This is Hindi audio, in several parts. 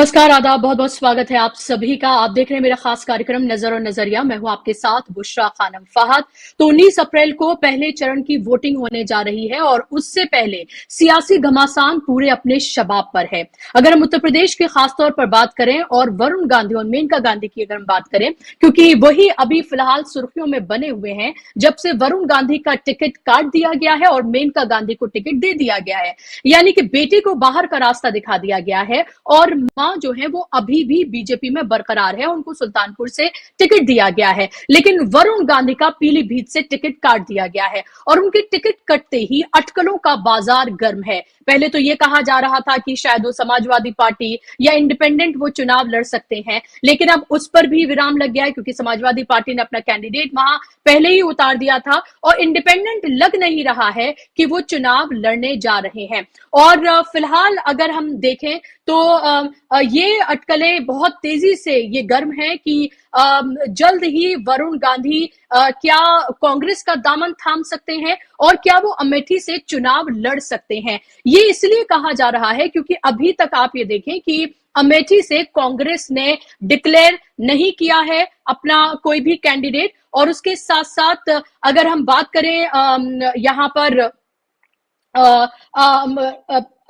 नमस्कार, आदाब, बहुत बहुत स्वागत है आप सभी का। आप देख रहे हैं मेरा खास कार्यक्रम नजर और नजरिया। मैं हूं आपके साथ बुशरा खानम फहद। तो 19 अप्रैल को पहले चरण की वोटिंग होने जा रही है और उससे पहले सियासी घमासान पूरे अपने शबाब पर है। अगर हम उत्तर प्रदेश के खासतौर पर बात करें और वरुण गांधी और मेनका गांधी की अगर हम बात करें, क्योंकि वही अभी फिलहाल सुर्खियों में बने हुए हैं जब से वरुण गांधी का टिकट काट दिया गया है और मेनका गांधी को टिकट दे दिया गया है, यानी कि बेटे को बाहर का रास्ता दिखा दिया गया है और मां जो है वो अभी भी बीजेपी में बरकरार है। उनको सुल्तानपुर से टिकट दिया गया है, लेकिन वरुण गांधी का पीलीभीत से टिकट काट दिया गया है और उनके टिकट कटते ही अटकलों का बाजार गर्म है। पहले तो ये कहा जा रहा था कि शायद वो समाजवादी पार्टी या इंडिपेंडेंट वो चुनाव लड़ सकते हैं, लेकिन अब उस पर भी विराम लग गया है क्योंकि समाजवादी पार्टी ने अपना कैंडिडेट वहां पहले ही उतार दिया था और इंडिपेंडेंट लग नहीं रहा है कि वो चुनाव लड़ने जा रहे हैं। और फिलहाल अगर हम देखें तो ये अटकलें बहुत तेजी से ये गर्म है कि जल्द ही वरुण गांधी क्या कांग्रेस का दामन थाम सकते हैं और क्या वो अमेठी से चुनाव लड़ सकते हैं। ये इसलिए कहा जा रहा है क्योंकि अभी तक आप ये देखें कि अमेठी से कांग्रेस ने डिक्लेयर नहीं किया है अपना कोई भी कैंडिडेट। और उसके साथ साथ अगर हम बात करें यहाँ पर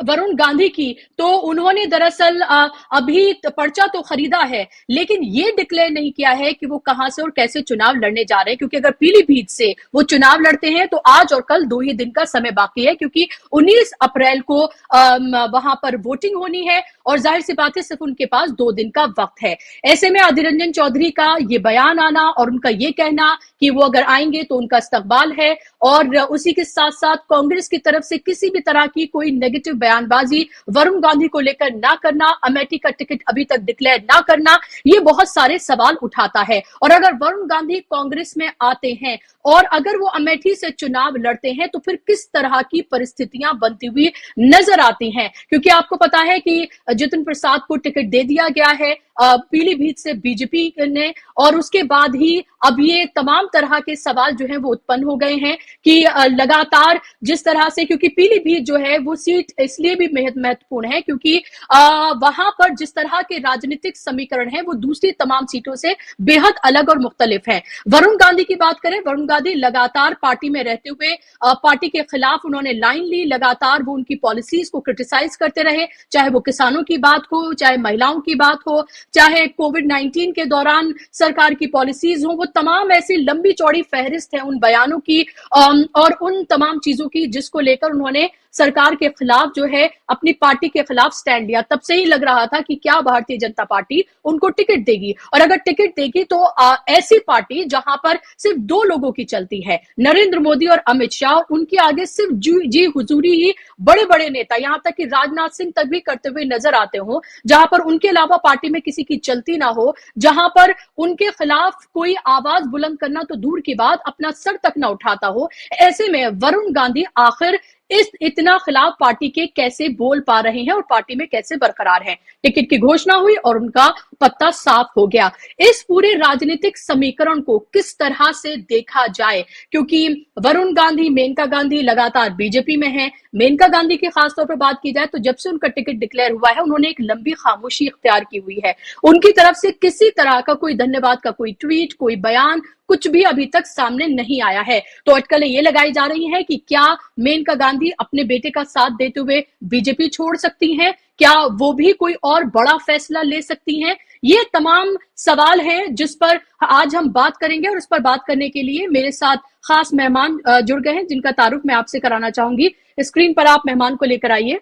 वरुण गांधी की, तो उन्होंने दरअसल अभी पर्चा तो खरीदा है लेकिन ये डिक्लेयर नहीं किया है कि वो कहां से और कैसे चुनाव लड़ने जा रहे हैं, क्योंकि अगर पीलीभीत से वो चुनाव लड़ते हैं तो आज और कल 2 ही दिन का समय बाकी है, क्योंकि 19 अप्रैल को वहां पर वोटिंग होनी है और जाहिर सी बात है सिर्फ उनके पास 2 दिन का वक्त है। ऐसे में अधीर रंजन चौधरी का ये बयान आना और उनका ये कहना कि वो अगर आएंगे तो उनका इस्तकबाल है और उसी के साथ साथ कांग्रेस की तरफ से किसी भी तरह की कोई नेगेटिव बयानबाजी वरुण गांधी को लेकर ना करना, अमेठी का टिकट अभी तक डिक्लेयर ना करना, ये बहुत सारे सवाल उठाता है। और अगर वरुण गांधी कांग्रेस में आते हैं और अगर वो अमेठी से चुनाव लड़ते हैं तो फिर किस तरह की परिस्थितियां बनती हुई नजर आती हैं, क्योंकि आपको पता है कि जितिन प्रसाद को टिकट दे दिया गया है पीलीभीत से बीजेपी ने, और उसके बाद ही अब ये तमाम तरह के सवाल जो है वो उत्पन्न हो गए हैं कि लगातार जिस तरह से, क्योंकि पीलीभीत जो है वो सीट इसलिए भी महत्वपूर्ण है क्योंकि वहां पर जिस तरह के राजनीतिक समीकरण है वो दूसरी तमाम सीटों से बेहद अलग और मुख्तलिफ है। वरुण गांधी की बात करें, वरुण गांधी लगातार पार्टी में रहते हुए पार्टी के खिलाफ उन्होंने लाइन ली, लगातार वो उनकी पॉलिसीज को क्रिटिसाइज करते रहे, चाहे वो किसानों की बात हो, चाहे महिलाओं की बात हो, चाहे कोविड-19 के दौरान सरकार की पॉलिसीज हो, वो तमाम ऐसी लंबी चौड़ी फहरिस्त है उन बयानों की और उन तमाम चीजों की जिसको लेकर उन्होंने सरकार के खिलाफ जो है अपनी पार्टी के खिलाफ स्टैंड लिया। तब से ही लग रहा था कि क्या भारतीय जनता पार्टी उनको टिकट देगी, और अगर टिकट देगी तो ऐसी पार्टी जहां पर सिर्फ 2 लोगों की चलती है, नरेंद्र मोदी और अमित शाह, उनके आगे सिर्फ जी हुजूरी ही बड़े बड़े नेता, यहां तक कि राजनाथ सिंह तक भी करते हुए नजर आते हो, जहां पर उनके अलावा पार्टी में किसी की चलती ना हो, जहां पर उनके खिलाफ कोई आवाज बुलंद करना तो दूर की बात अपना सर तक ना उठाता हो। ऐसे में वरुण गांधी आखिर इस इतना खिलाफ पार्टी के कैसे बोल पा रहे हैं और पार्टी में कैसे बरकरार हैं। टिकट की घोषणा हुई और उनका पत्ता साफ हो गया। इस पूरे राजनीतिक समीकरण को किस तरह से देखा जाए, क्योंकि वरुण गांधी, मेनका गांधी लगातार बीजेपी में हैं। मेनका गांधी की खासतौर पर बात की जाए तो जब से उनका टिकट डिक्लेयर हुआ है उन्होंने एक लंबी खामोशी इख्तियार की हुई है। उनकी तरफ से किसी तरह का कोई धन्यवाद का कोई ट्वीट, कोई बयान, कुछ भी अभी तक सामने नहीं आया है। तो अटकलें ये लगाई जा रही हैं कि क्या मेनका गांधी अपने बेटे का साथ देते हुए बीजेपी छोड़ सकती हैं, क्या वो भी कोई और बड़ा फैसला ले सकती हैं। ये तमाम सवाल हैं जिस पर आज हम बात करेंगे और उस पर बात करने के लिए मेरे साथ खास मेहमान जुड़ गए हैं जिनका तारुफ मैं आपसे कराना चाहूंगी। स्क्रीन पर आप मेहमान को लेकर आइए।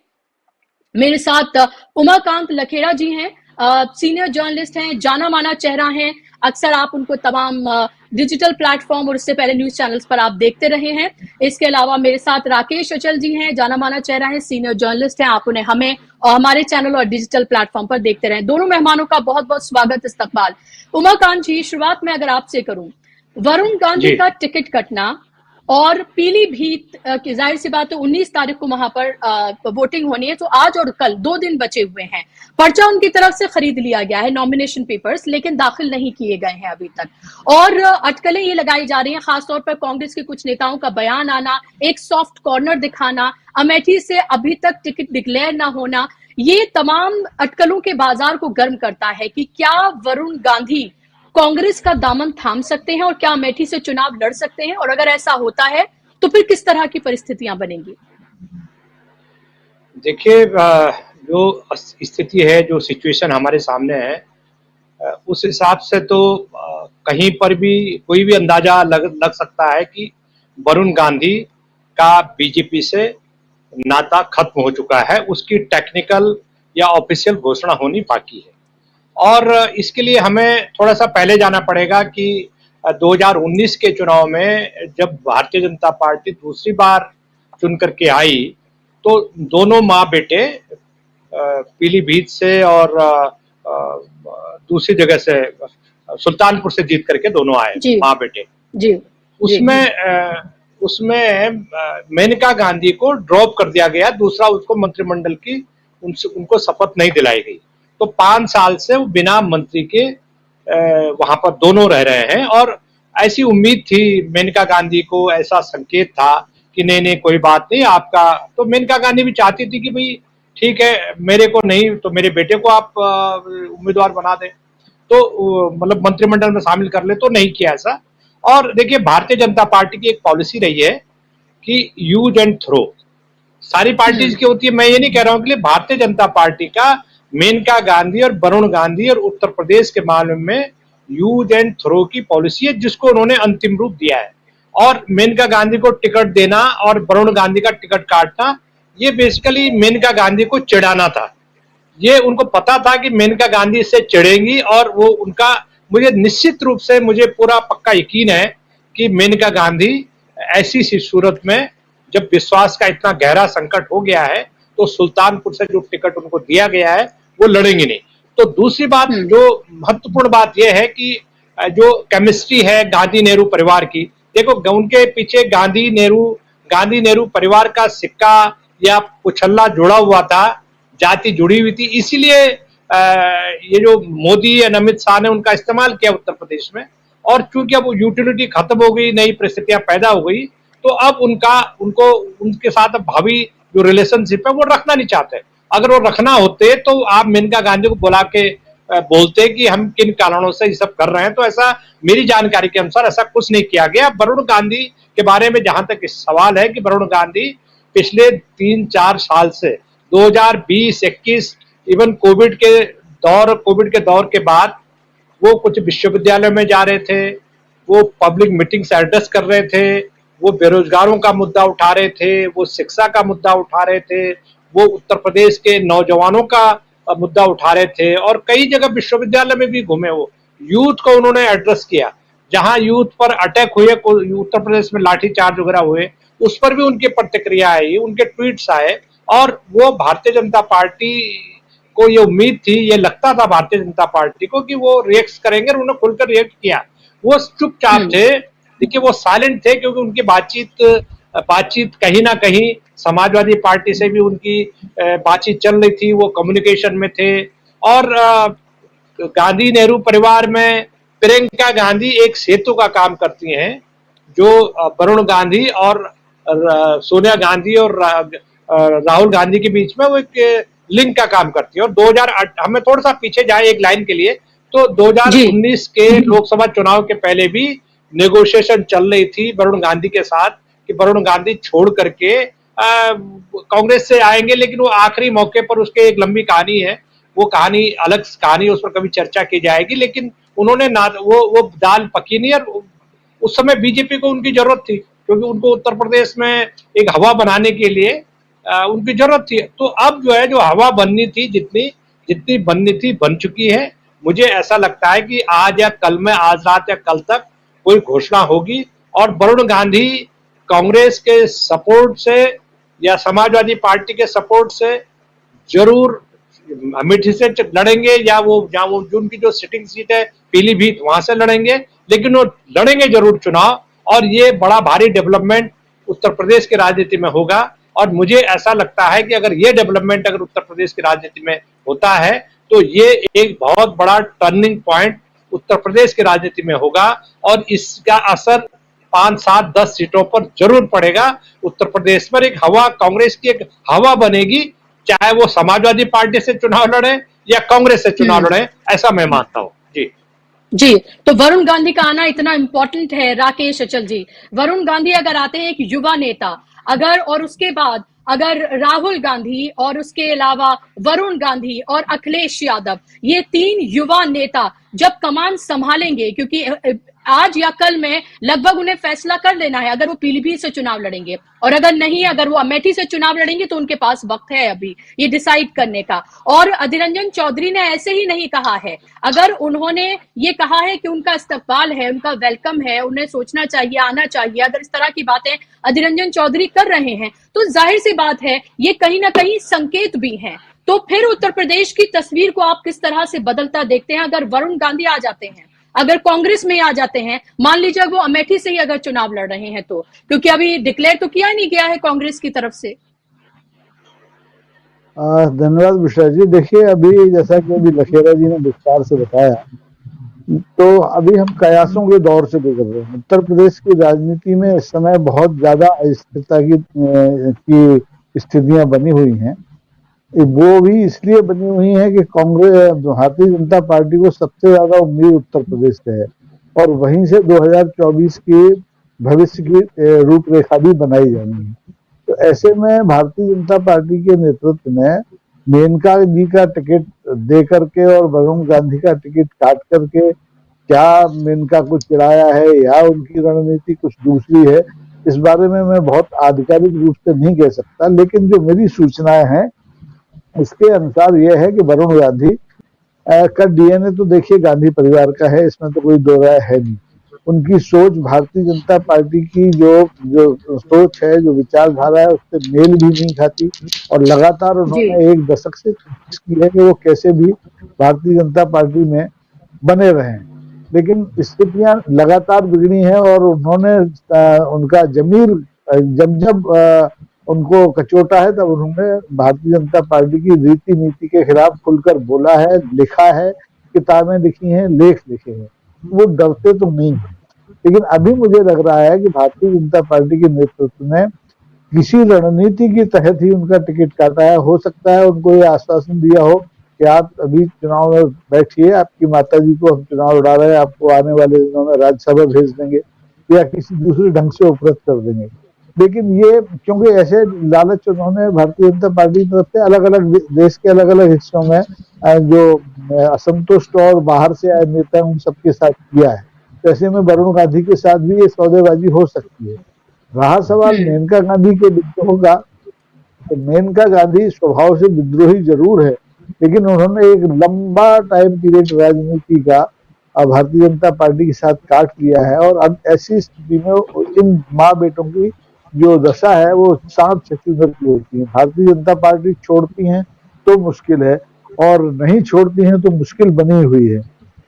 मेरे साथ उमाकांत लखेड़ा जी हैं, सीनियर जर्नलिस्ट हैं, जाना माना चेहरा हैं। अक्सर आप उनको तमाम डिजिटल प्लेटफॉर्म और इससे पहले न्यूज चैनल्स पर आप देखते रहे हैं। इसके अलावा मेरे साथ राकेश अचल जी हैं, जाना माना चेहरा है, सीनियर जर्नलिस्ट हैं। आप उन्हें हमें और हमारे चैनल और डिजिटल प्लेटफॉर्म पर देखते रहे। दोनों मेहमानों का बहुत बहुत स्वागत, इस्तकबाल। उमाकांत जी, शुरुआत में अगर आपसे करूं, वरुण गांधी का टिकट कटना और पीलीभीत की जाहिर सी बात है 19 तारीख को वहां पर वोटिंग होनी है, तो आज और कल 2 दिन बचे हुए हैं। पर्चा उनकी तरफ से खरीद लिया गया है, नॉमिनेशन पेपर्स, लेकिन दाखिल नहीं किए गए हैं अभी तक। और अटकलें ये लगाई जा रही हैं, खासतौर पर कांग्रेस के कुछ नेताओं का बयान आना, एक सॉफ्ट कॉर्नर दिखाना, अमेठी से अभी तक टिकट डिक्लेयर ना होना, ये तमाम अटकलों के बाजार को गर्म करता है कि क्या वरुण गांधी कांग्रेस का दामन थाम सकते हैं और क्या अमेठी से चुनाव लड़ सकते हैं, और अगर ऐसा होता है तो फिर किस तरह की परिस्थितियां बनेंगी? देखिए, जो स्थिति है, जो सिचुएशन हमारे सामने है, उस हिसाब से तो कहीं पर भी कोई भी अंदाजा लग सकता है कि वरुण गांधी का बीजेपी से नाता खत्म हो चुका है। उसकी टेक्निकल या ऑफिशियल घोषणा होनी बाकी है, और इसके लिए हमें थोड़ा सा पहले जाना पड़ेगा कि 2019 के चुनाव में जब भारतीय जनता पार्टी दूसरी बार चुन करके आई, तो दोनों माँ बेटे पीलीभीत से और दूसरी जगह से सुल्तानपुर से जीत करके दोनों आए, माँ बेटे। जी, उसमें मेनका गांधी को ड्रॉप कर दिया गया, दूसरा उसको मंत्रिमंडल की उनको शपथ नहीं दिलाई गई। तो 5 साल से वो बिना मंत्री के वहां पर दोनों रह रहे हैं, और ऐसी उम्मीद थी मेनका गांधी को, ऐसा संकेत था कि नहीं कोई बात नहीं आपका। तो मेनका गांधी भी चाहती थी कि भाई ठीक है, मेरे को नहीं तो मेरे बेटे को आप उम्मीदवार बना दें, तो मतलब मंत्रिमंडल में शामिल कर ले, तो नहीं किया ऐसा। और देखिए, भारतीय जनता पार्टी की एक पॉलिसी रही है कि यूज एंड थ्रो। सारी पार्टीज की होती है, मैं ये नहीं कह रहा हूं कि भारतीय जनता पार्टी का मेनका गांधी और वरुण गांधी और उत्तर प्रदेश के मामले में यूज एंड थ्रो की पॉलिसी है, जिसको उन्होंने अंतिम रूप दिया है। और मेनका गांधी को टिकट देना और वरुण गांधी का टिकट काटना, ये बेसिकली मेनका गांधी को चिढ़ाना था। ये उनको पता था कि मेनका गांधी इससे चिढ़ेंगी, और वो उनका, मुझे निश्चित रूप से मुझे पूरा पक्का यकीन है कि मेनका गांधी ऐसी सी सूरत में, जब विश्वास का इतना गहरा संकट हो गया है, तो सुल्तानपुर से जो टिकट उनको दिया गया है वो लड़ेंगे नहीं। तो दूसरी बात, जो महत्वपूर्ण बात यह है कि जो केमिस्ट्री है गांधी नेहरू परिवार की, देखो उनके पीछे गांधी नेहरू परिवार का सिक्का या पुछल्ला जुड़ा हुआ था, जाति जुड़ी हुई थी, इसीलिए ये जो मोदी या अमित शाह ने उनका इस्तेमाल किया उत्तर प्रदेश में। और चूंकि अब यूटिलिटी खत्म हो गई, नई परिस्थितियां पैदा हो गई, तो अब उनको उनके साथ भावी जो रिलेशनशिप है वो रखना नहीं चाहते। अगर वो रखना होते तो आप मेनका गांधी को बुला के बोलते कि हम किन कारणों से ये सब कर रहे हैं। तो ऐसा, मेरी जानकारी के अनुसार ऐसा कुछ नहीं किया गया। वरुण गांधी के बारे में जहां तक सवाल है कि वरुण गांधी पिछले 3-4 साल से 2020-21 इवन कोविड के दौर के बाद वो कुछ विश्वविद्यालय में जा रहे थे, वो पब्लिक मीटिंग्स एड्रेस कर रहे थे, वो बेरोजगारों का मुद्दा उठा रहे थे, वो शिक्षा का मुद्दा उठा रहे थे, वो उत्तर प्रदेश के नौजवानों का मुद्दा उठा रहे थे, और कई जगह विश्वविद्यालय में भी घूमे। वो यूथ को उन्होंने एड्रेस किया, जहां यूथ पर अटैक हुए, उत्तर प्रदेश में लाठीचार्ज वगैरह हुए, उस पर भी उनकी प्रतिक्रिया आई, उनके ट्वीट्स आए। और वो भारतीय जनता पार्टी को ये उम्मीद थी, ये लगता था भारतीय जनता पार्टी को कि वो रिएक्ट करेंगे, और उन्होंने खुलकर रिएक्ट किया। वो चुपचाप थे, देखिए वो साइलेंट थे, क्योंकि उनकी बातचीत कहीं ना कहीं समाजवादी पार्टी से भी उनकी बातचीत चल रही थी, वो कम्युनिकेशन में थे। और गांधी नेहरू परिवार में प्रियंका गांधी एक सेतु का काम करती हैं, जो वरुण गांधी और सोनिया गांधी और राहुल गांधी के बीच में वो एक लिंक का काम करती है। और 2008, हमें थोड़ा सा पीछे जाए एक लाइन के लिए, तो 2019 के लोकसभा चुनाव के पहले भी नेगोशिएशन चल रही थी वरुण गांधी के साथ कि वरुण गांधी छोड़ करके कांग्रेस से आएंगे, लेकिन वो आखिरी मौके पर, उसके एक लंबी कहानी है, वो कहानी अलग कहानी, उस पर कभी चर्चा की जाएगी। लेकिन उन्होंने ना वो दाल पकी नहीं, और उस समय बीजेपी को उनकी जरूरत थी, क्योंकि उनको उत्तर प्रदेश में एक हवा बनाने के लिए उनकी जरूरत थी। तो अब जो है, जो हवा बननी थी, जितनी बननी थी बन चुकी है। मुझे ऐसा लगता है कि आज या कल में, आज रात या कल तक कोई घोषणा होगी, और वरुण गांधी कांग्रेस के सपोर्ट से या समाजवादी पार्टी के सपोर्ट से जरूर अमेठी से लड़ेंगे, या वो जहाँ वो जो उनकी जो सिटिंग सीट है पीलीभीत, वहां से लड़ेंगे, लेकिन वो लड़ेंगे जरूर चुनाव। और ये बड़ा भारी डेवलपमेंट उत्तर प्रदेश की राजनीति में होगा। और मुझे ऐसा लगता है कि अगर ये डेवलपमेंट अगर उत्तर प्रदेश की राजनीति में होता है, तो ये एक बहुत बड़ा टर्निंग पॉइंट उत्तर प्रदेश की राजनीति में होगा, और इसका असर 5, 7, 10 सीटों पर जरूर पड़ेगा उत्तर प्रदेश पर। एक हवा, कांग्रेस की एक हवा बनेगी, चाहे वो समाजवादी पार्टी से चुनाव लड़े या कांग्रेस से चुनाव लड़े, ऐसा मैं मानता हूं। जी जी, तो वरुण गांधी का आना इतना इंपॉर्टेंट है। राकेश अचल जी, वरुण गांधी अगर आते हैं एक युवा नेता, अगर और उसके बाद अगर राहुल गांधी और उसके अलावा वरुण गांधी और अखिलेश यादव, ये 3 युवा नेता जब कमान संभालेंगे, क्योंकि आज या कल में लगभग उन्हें फैसला कर लेना है अगर वो पीलीभीत से चुनाव लड़ेंगे, और अगर नहीं, अगर वो अमेठी से चुनाव लड़ेंगे तो उनके पास वक्त है अभी ये डिसाइड करने का। और अधीर रंजन चौधरी ने ऐसे ही नहीं कहा है, अगर उन्होंने ये कहा है कि उनका इस्तकबाल है, उनका वेलकम है, उन्हें सोचना चाहिए, आना चाहिए, अगर इस तरह की बातें अधीर रंजन चौधरी कर रहे हैं तो जाहिर सी बात है ये कहीं ना कहीं संकेत भी हैं। तो फिर उत्तर प्रदेश की तस्वीर को आप किस तरह से बदलता देखते हैं अगर वरुण गांधी आ जाते हैं, अगर कांग्रेस में आ जाते हैं, मान लीजिए वो अमेठी से ही अगर चुनाव लड़ रहे हैं तो, क्योंकि अभी डिक्लेयर तो किया नहीं गया है कांग्रेस की तरफ से। धन्यवाद विश्वा जी। देखिए, अभी जैसा कि अभी लखेरा जी ने विस्तार से बताया, तो अभी हम कयासों के दौर से गुजर रहे हैं। उत्तर प्रदेश की राजनीति में इस समय बहुत ज्यादा अस्थिरता की स्थितियां बनी हुई हैं। वो भी इसलिए बनी हुई है कि कांग्रेस, भारतीय जनता पार्टी को सबसे ज्यादा उम्मीद उत्तर प्रदेश से है और वहीं से 2024 की भविष्य की रूपरेखा भी बनाई जानी है। तो ऐसे में भारतीय जनता पार्टी के नेतृत्व में मेनका जी का टिकट दे करके और वरुण गांधी का टिकट काट करके, क्या मेनका को चिढ़ाया है या उनकी रणनीति कुछ दूसरी है, इस बारे में मैं बहुत आधिकारिक रूप से नहीं कह सकता। लेकिन जो मेरी सूचनाएं हैं इसके अनुसार यह है कि वरुण गांधी का डीएनए तो देखिए गांधी परिवार का है, इसमें तो कोई दो राय है नहीं। उनकी सोच भारतीय जनता पार्टी की जो सोच है, जो विचारधारा है, उससे मेल भी नहीं खाती और लगातार उन्होंने 1 दशक से कोशिश की है कि वो कैसे भी भारतीय जनता पार्टी में बने रहें, लेकिन स्थितियां लगातार बिगड़ी हैं और उन्होंने उनका जमीर जब उनको कचोटा है तब उन्होंने भारतीय जनता पार्टी की रीति नीति के खिलाफ खुलकर बोला है, लिखा है, किताबें लिखी हैं, लेख लिखे हैं। वो डरते तो नहीं है, लेकिन अभी मुझे लग रहा है कि भारतीय जनता पार्टी के नेतृत्व ने किसी रणनीति के तहत ही उनका टिकट काटा है। हो सकता है उनको ये आश्वासन दिया हो कि आप अभी चुनाव में बैठिए, आपकी माता जी को हम चुनाव लड़ा रहे हैं, आपको आने वाले दिनों में राज्यसभा भेज देंगे या किसी दूसरे ढंग से उपलब्ध कर देंगे। लेकिन ये क्योंकि ऐसे लालच उन्होंने भारतीय जनता पार्टी की तरफ से अलग अलग देश के अलग अलग हिस्सों में जो असंतुष्ट और बाहर से आए नेता उन सबके साथ किया है, ऐसे में वरुण गांधी के साथ भी ये सौदेबाजी हो सकती है। रहा सवाल मेनका गांधी के विद्रोह का, तो मेनका गांधी स्वभाव से विद्रोही जरूर है, लेकिन उन्होंने एक लंबा टाइम पीरियड राजनीति का भारतीय जनता पार्टी के साथ काट लिया है और अब ऐसी स्थिति में इन माँ बेटों की जो दशा है वो सांप छत्तीसगढ़ की होती है। भारतीय जनता पार्टी छोड़ती हैं तो मुश्किल है और नहीं छोड़ती हैं तो मुश्किल बनी हुई है।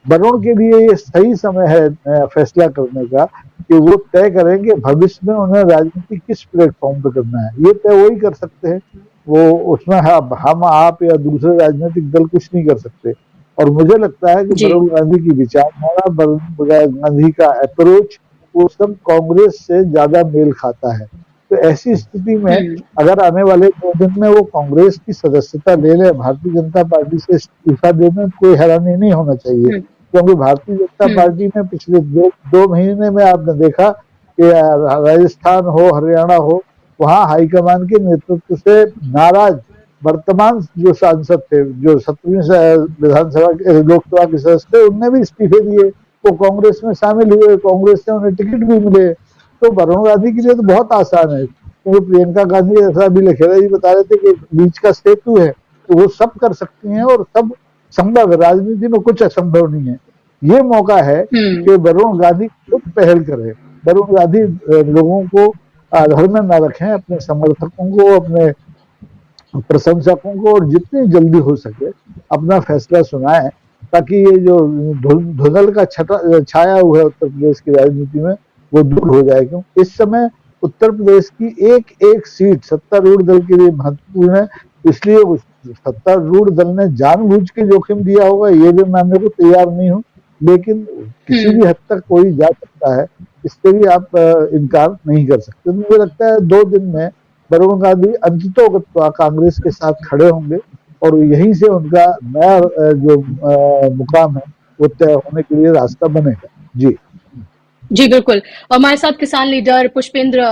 वरुण के लिए ये सही समय है फैसला करने का कि वो तय करें कि भविष्य में उन्हें राजनीति किस प्लेटफॉर्म पे करना है। ये तय वही कर सकते हैं, वो उसमें हम आप या दूसरे राजनीतिक दल कुछ नहीं कर सकते। और मुझे लगता है कि वरुण गांधी की विचारधारा, वरुण गांधी का अप्रोच, वो सब कांग्रेस से ज्यादा मेल खाता है। तो ऐसी स्थिति में अगर आने वाले 2 दिन में वो कांग्रेस की सदस्यता ले ले, भारतीय जनता पार्टी से इस्तीफा देने कोई हैरानी नहीं होना चाहिए, क्योंकि भारतीय जनता पार्टी में पिछले 2 महीने में आपने देखा कि राजस्थान हो, हरियाणा हो, वहाँ हाईकमान के नेतृत्व से नाराज वर्तमान जो सांसद थे, जो 17वीं विधानसभा के लोकसभा के सदस्य थे, उनने भी इस्तीफे दिए, वो कांग्रेस में शामिल हुए, कांग्रेस से उन्हें टिकट भी मिले। तो वरुण गांधी के लिए तो बहुत आसान है, क्योंकि प्रियंका गांधी, जैसा अभी लखेरा जी बता रहे थे कि बीच का सेतु है, तो वो सब कर सकती हैं और सब संभव है। राजनीति में कुछ असंभव नहीं है। ये मौका है कि वरुण गांधी खुद पहल करे, वरुण गांधी लोगों को घर में न रखें, अपने समर्थकों को, अपने प्रशंसकों को, और जितनी जल्दी हो सके अपना फैसला सुनाएं, ताकि ये जो धुंधल का छाया हुआ है उत्तर प्रदेश की राजनीति में वो दूर हो जाए। क्यों इस समय उत्तर प्रदेश की एक एक सीट सत्तारूढ़ दल के लिए महत्वपूर्ण है, इसलिए सत्तारूढ़ दल ने जानबूझ के जोखिम दिया होगा ये भी मानने को तैयार नहीं हूँ, लेकिन किसी भी हद तक कोई जा सकता है, इससे भी आप इनकार नहीं कर सकते। मुझे लगता है 2 दिन में वरुण गांधी अंततोगत्वा कांग्रेस के साथ खड़े होंगे और यहीं से उनका नया जो मुकाम है वो तय होने के लिए रास्ता बनेगा। जी जी बिल्कुल। हमारे साथ किसान लीडर पुष्पेंद्र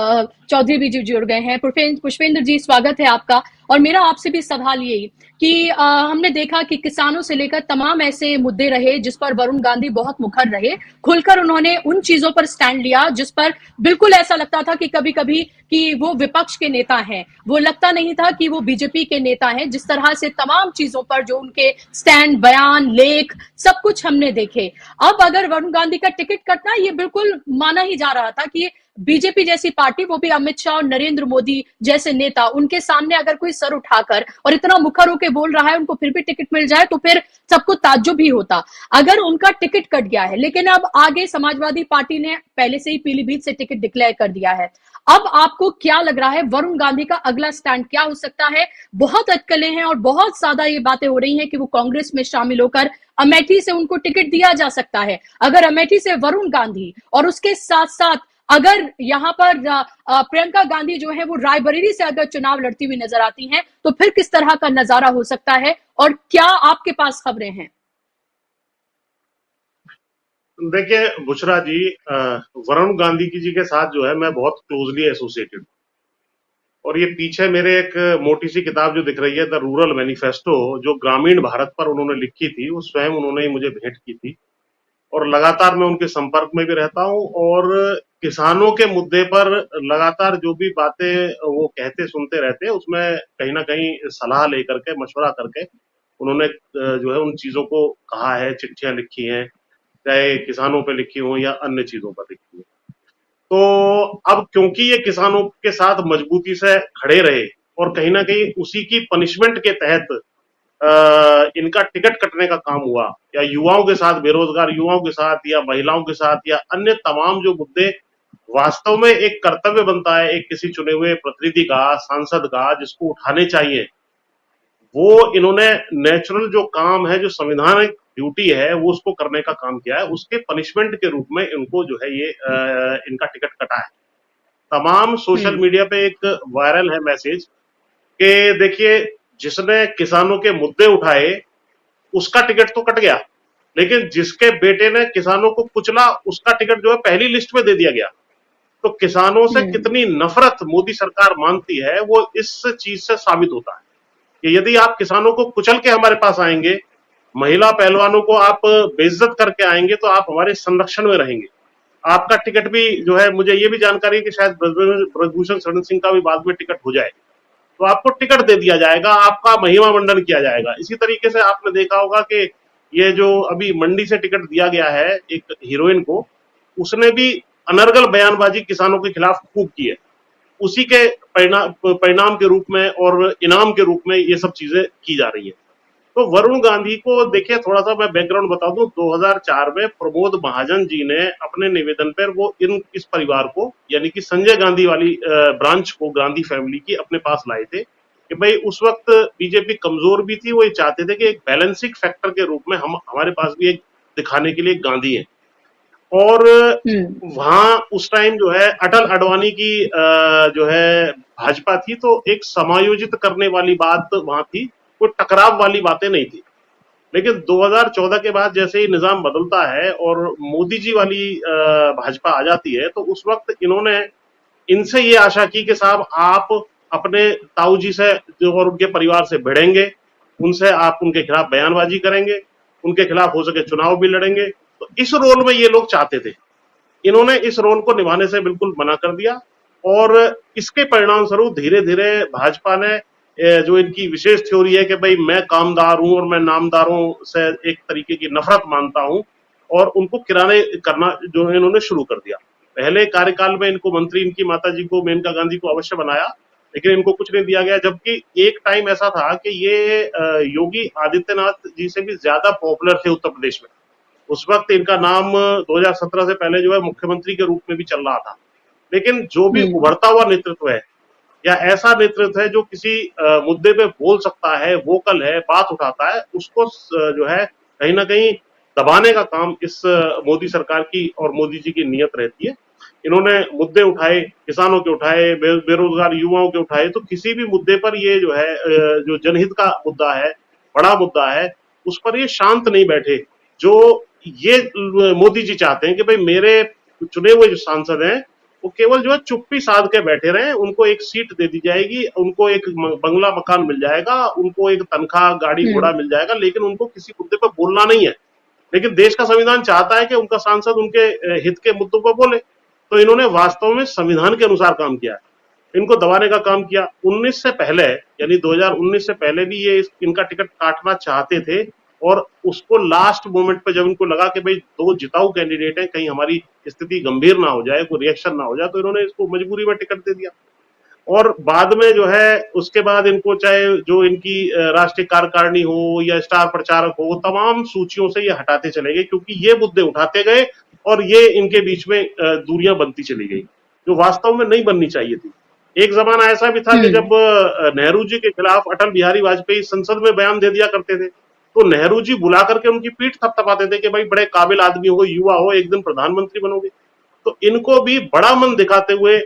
चौधरी भी जी जुड़ गए हैं। पुष्पेंद्र जी, स्वागत है आपका। और मेरा आपसे भी सवाल यही कि हमने देखा कि किसानों से लेकर तमाम ऐसे मुद्दे रहे जिस पर वरुण गांधी बहुत मुखर रहे, खुलकर उन्होंने उन चीजों पर स्टैंड लिया जिस पर बिल्कुल ऐसा लगता था कि कभी कभी कि वो विपक्ष के नेता हैं, वो लगता नहीं था कि वो बीजेपी के नेता हैं। जिस तरह से तमाम चीजों पर जो उनके स्टैंड, बयान, लेख, सब कुछ हमने देखे। अब अगर वरुण गांधी का टिकट कटना, ये बिल्कुल माना ही जा रहा था कि बीजेपी जैसी पार्टी, वो भी अमित शाह और नरेंद्र मोदी जैसे नेता, उनके सामने अगर कोई सर उठाकर और इतना मुखर होकर बोल रहा है, उनको फिर भी टिकट मिल जाए तो फिर सबको ताज्जुब ही होता। अगर उनका टिकट कट गया है, लेकिन अब आगे समाजवादी पार्टी ने पहले से ही पीलीभीत से टिकट डिक्लेयर कर दिया है। अब आपको क्या लग रहा है, वरुण गांधी का अगला स्टैंड क्या हो सकता है? बहुत अटकलें हैं और बहुत ज्यादा ये बातें हो रही हैं कि वो कांग्रेस में शामिल होकर अमेठी से उनको टिकट दिया जा सकता है। अगर अमेठी से वरुण गांधी और उसके साथ साथ अगर यहाँ पर प्रियंका गांधी जो है वो रायबरेली से अगर चुनाव लड़ती हुई नजर आती हैं, तो फिर किस तरह का नजारा हो सकता है और क्या आपके पास खबरें हैं? देखिए बुशरा जी, वरुण गांधी जी के साथ जो है मैं बहुत क्लोजली एसोसिएटेड, और ये पीछे मेरे एक मोटी सी किताब जो दिख रही है, द रूरल मैनिफेस्टो, जो ग्रामीण भारत पर उन्होंने लिखी थी, वो स्वयं उन्होंने ही मुझे भेंट की थी। और लगातार मैं उनके संपर्क में भी रहता हूँ, और किसानों के मुद्दे पर लगातार जो भी बातें वो कहते सुनते रहते हैं, उसमें कहीं ना कहीं सलाह लेकर के, मशवरा करके उन्होंने जो है उन चीजों को कहा है, चिट्ठियां लिखी हैं, चाहे किसानों पे लिखी हो या अन्य चीजों पर लिखी हो। तो अब क्योंकि ये किसानों के साथ मजबूती से खड़े रहे और कहीं ना कहीं उसी की पनिशमेंट के तहत इनका टिकट कटने का काम हुआ, या युवाओं के साथ, बेरोजगार युवाओं के साथ, या महिलाओं के साथ, या अन्य तमाम जो मुद्दे वास्तव में एक कर्तव्य बनता है एक किसी चुने हुए प्रतिनिधि का, सांसद का, जिसको उठाने चाहिए, वो इन्होंने नेचुरल जो काम है, जो संविधानिक ड्यूटी है, वो उसको करने का काम किया है। उसके पनिशमेंट के रूप में इनको जो है ये इनका टिकट कटा है। तमाम सोशल मीडिया पे एक वायरल है मैसेज कि देखिए, जिसने किसानों के मुद्दे उठाए उसका टिकट तो कट गया, लेकिन जिसके बेटे ने किसानों को कुचला उसका टिकट जो है पहली लिस्ट में दे दिया गया। तो किसानों से कितनी नफरत मोदी सरकार मानती है, वो इस चीज से साबित होता है कि यदि आप किसानों को कुचल के हमारे पास आएंगे, महिला पहलवानों को आप बेइज्जत करके आएंगे, तो आप हमारे संरक्षण में रहेंगे। आपका टिकट भी जो है, मुझे ये भी जानकारी है कि शायद ब्रजभूषण शरण सिंह का भी बाद में टिकट हो जाए, तो आपको टिकट दे दिया जाएगा, आपका महिमा मंडन किया जाएगा। इसी तरीके से आपने देखा होगा कि ये जो अभी मंडी से टिकट दिया गया है एक हीरोइन को, उसने भी अनर्गल बयानबाजी किसानों के खिलाफ खूब की है। उसी के परिणाम के रूप में और इनाम के रूप में ये सब चीजें की जा रही है। तो वरुण गांधी को देखिए, थोड़ा सा मैं बैकग्राउंड बता दूं, 2004 में प्रमोद महाजन जी ने अपने निवेदन पर वो इस परिवार को, यानी कि संजय गांधी वाली ब्रांच को, गांधी फैमिली की अपने पास लाए थे कि भाई उस वक्त बीजेपी कमजोर भी थी, वो ये चाहते थे कि एक बैलेंसिंग फैक्टर के रूप में हमारे पास भी एक दिखाने के लिए गांधी है। और वहां उस टाइम जो है अटल अडवाणी की जो है भाजपा थी, तो एक समायोजित करने वाली बात वहां थी, कोई टकराव वाली बातें नहीं थी। लेकिन 2014 के बाद जैसे ही निजाम बदलता है और मोदी जी वाली भाजपा आ जाती है, तो उस वक्त इन्होंने इनसे ये आशा की कि साहब आप अपने ताऊ जी से जो और उनके परिवार से भिड़ेंगे, उनसे आप उनके खिलाफ बयानबाजी करेंगे, उनके खिलाफ हो सके चुनाव भी लड़ेंगे। तो इस रोल में ये लोग चाहते थे। इन्होंने इस रोल को निभाने से बिल्कुल मना कर दिया, और इसके परिणाम स्वरूप धीरे धीरे भाजपा ने जो इनकी विशेष थ्योरी है कि भाई मैं कामदार हूं और मैं नामदारों से एक तरीके की नफरत मानता हूं, और उनको किराने करना जो है इन्होंने शुरू कर दिया। पहले कार्यकाल में इनको मंत्री, इनकी माता जी को, मेनका गांधी को अवश्य बनाया, लेकिन इनको कुछ नहीं दिया गया। जबकि एक टाइम ऐसा था कि ये योगी आदित्यनाथ जी से भी ज्यादा पॉपुलर थे उत्तर प्रदेश में। उस वक्त इनका नाम 2017 से पहले जो है मुख्यमंत्री के रूप में भी चल रहा था। लेकिन जो भी उभरता हुआ नेतृत्व है, या ऐसा नेतृत्व है जो किसी मुद्दे पे बोल सकता है, वोकल है, बात उठाता है, उसको जो है कहीं ना कहीं दबाने का काम इस मोदी सरकार की और मोदी जी की नीयत रहती है। इन्होंने मुद्दे उठाए, किसानों के उठाए, बेरोजगार युवाओं के उठाए, तो किसी भी मुद्दे पर ये जो है जो जनहित का मुद्दा है, बड़ा मुद्दा है, उस पर ये शांत नहीं बैठे। जो ये मोदी जी चाहते हैं कि भाई मेरे चुने हुए जो सांसद हैं वो केवल जो है चुप्पी साध के बैठे रहे, उनको एक सीट दे दी जाएगी, उनको एक बंगला मकान मिल जाएगा, उनको एक तनख्वाह गाड़ी घोड़ा मिल जाएगा, लेकिन उनको किसी मुद्दे पर बोलना नहीं है। लेकिन देश का संविधान चाहता है कि उनका सांसद उनके हित के मुद्दों पर बोले। तो इन्होंने वास्तव में संविधान के अनुसार काम किया है, इनको दबाने का काम किया। 19 से पहले यानी 2019 से पहले भी ये इनका टिकट काटना चाहते थे, और उसको लास्ट मोमेंट पे जब इनको लगा कि भाई दो जिताऊ कैंडिडेट हैं, कहीं हमारी स्थिति गंभीर ना हो जाए, कोई रिएक्शन ना हो जाए, तो इन्होंने इसको मजबूरी में टिकट दे दिया। और बाद में जो है उसके बाद इनको चाहे जो इनकी राष्ट्रीय कार्यकारिणी हो या स्टार प्रचारक हो, तमाम सूचियों से ये हटाते चले गए, क्योंकि ये मुद्दे उठाते गए और ये इनके बीच में दूरियां बनती चली गई, जो वास्तव में नहीं बननी चाहिए थी। एक जमाना ऐसा भी था कि जब नेहरू जी के खिलाफ अटल बिहारी वाजपेयी संसद में बयान दे दिया करते थे, तो नेहरू जी बुला करके उनकी पीठ थपथपाते थे कि भाई बड़े काबिल आदमी हो, युवा हो, एक दिन प्रधानमंत्री बनोगे। तो इनको भी बड़ा मन दिखाते हुए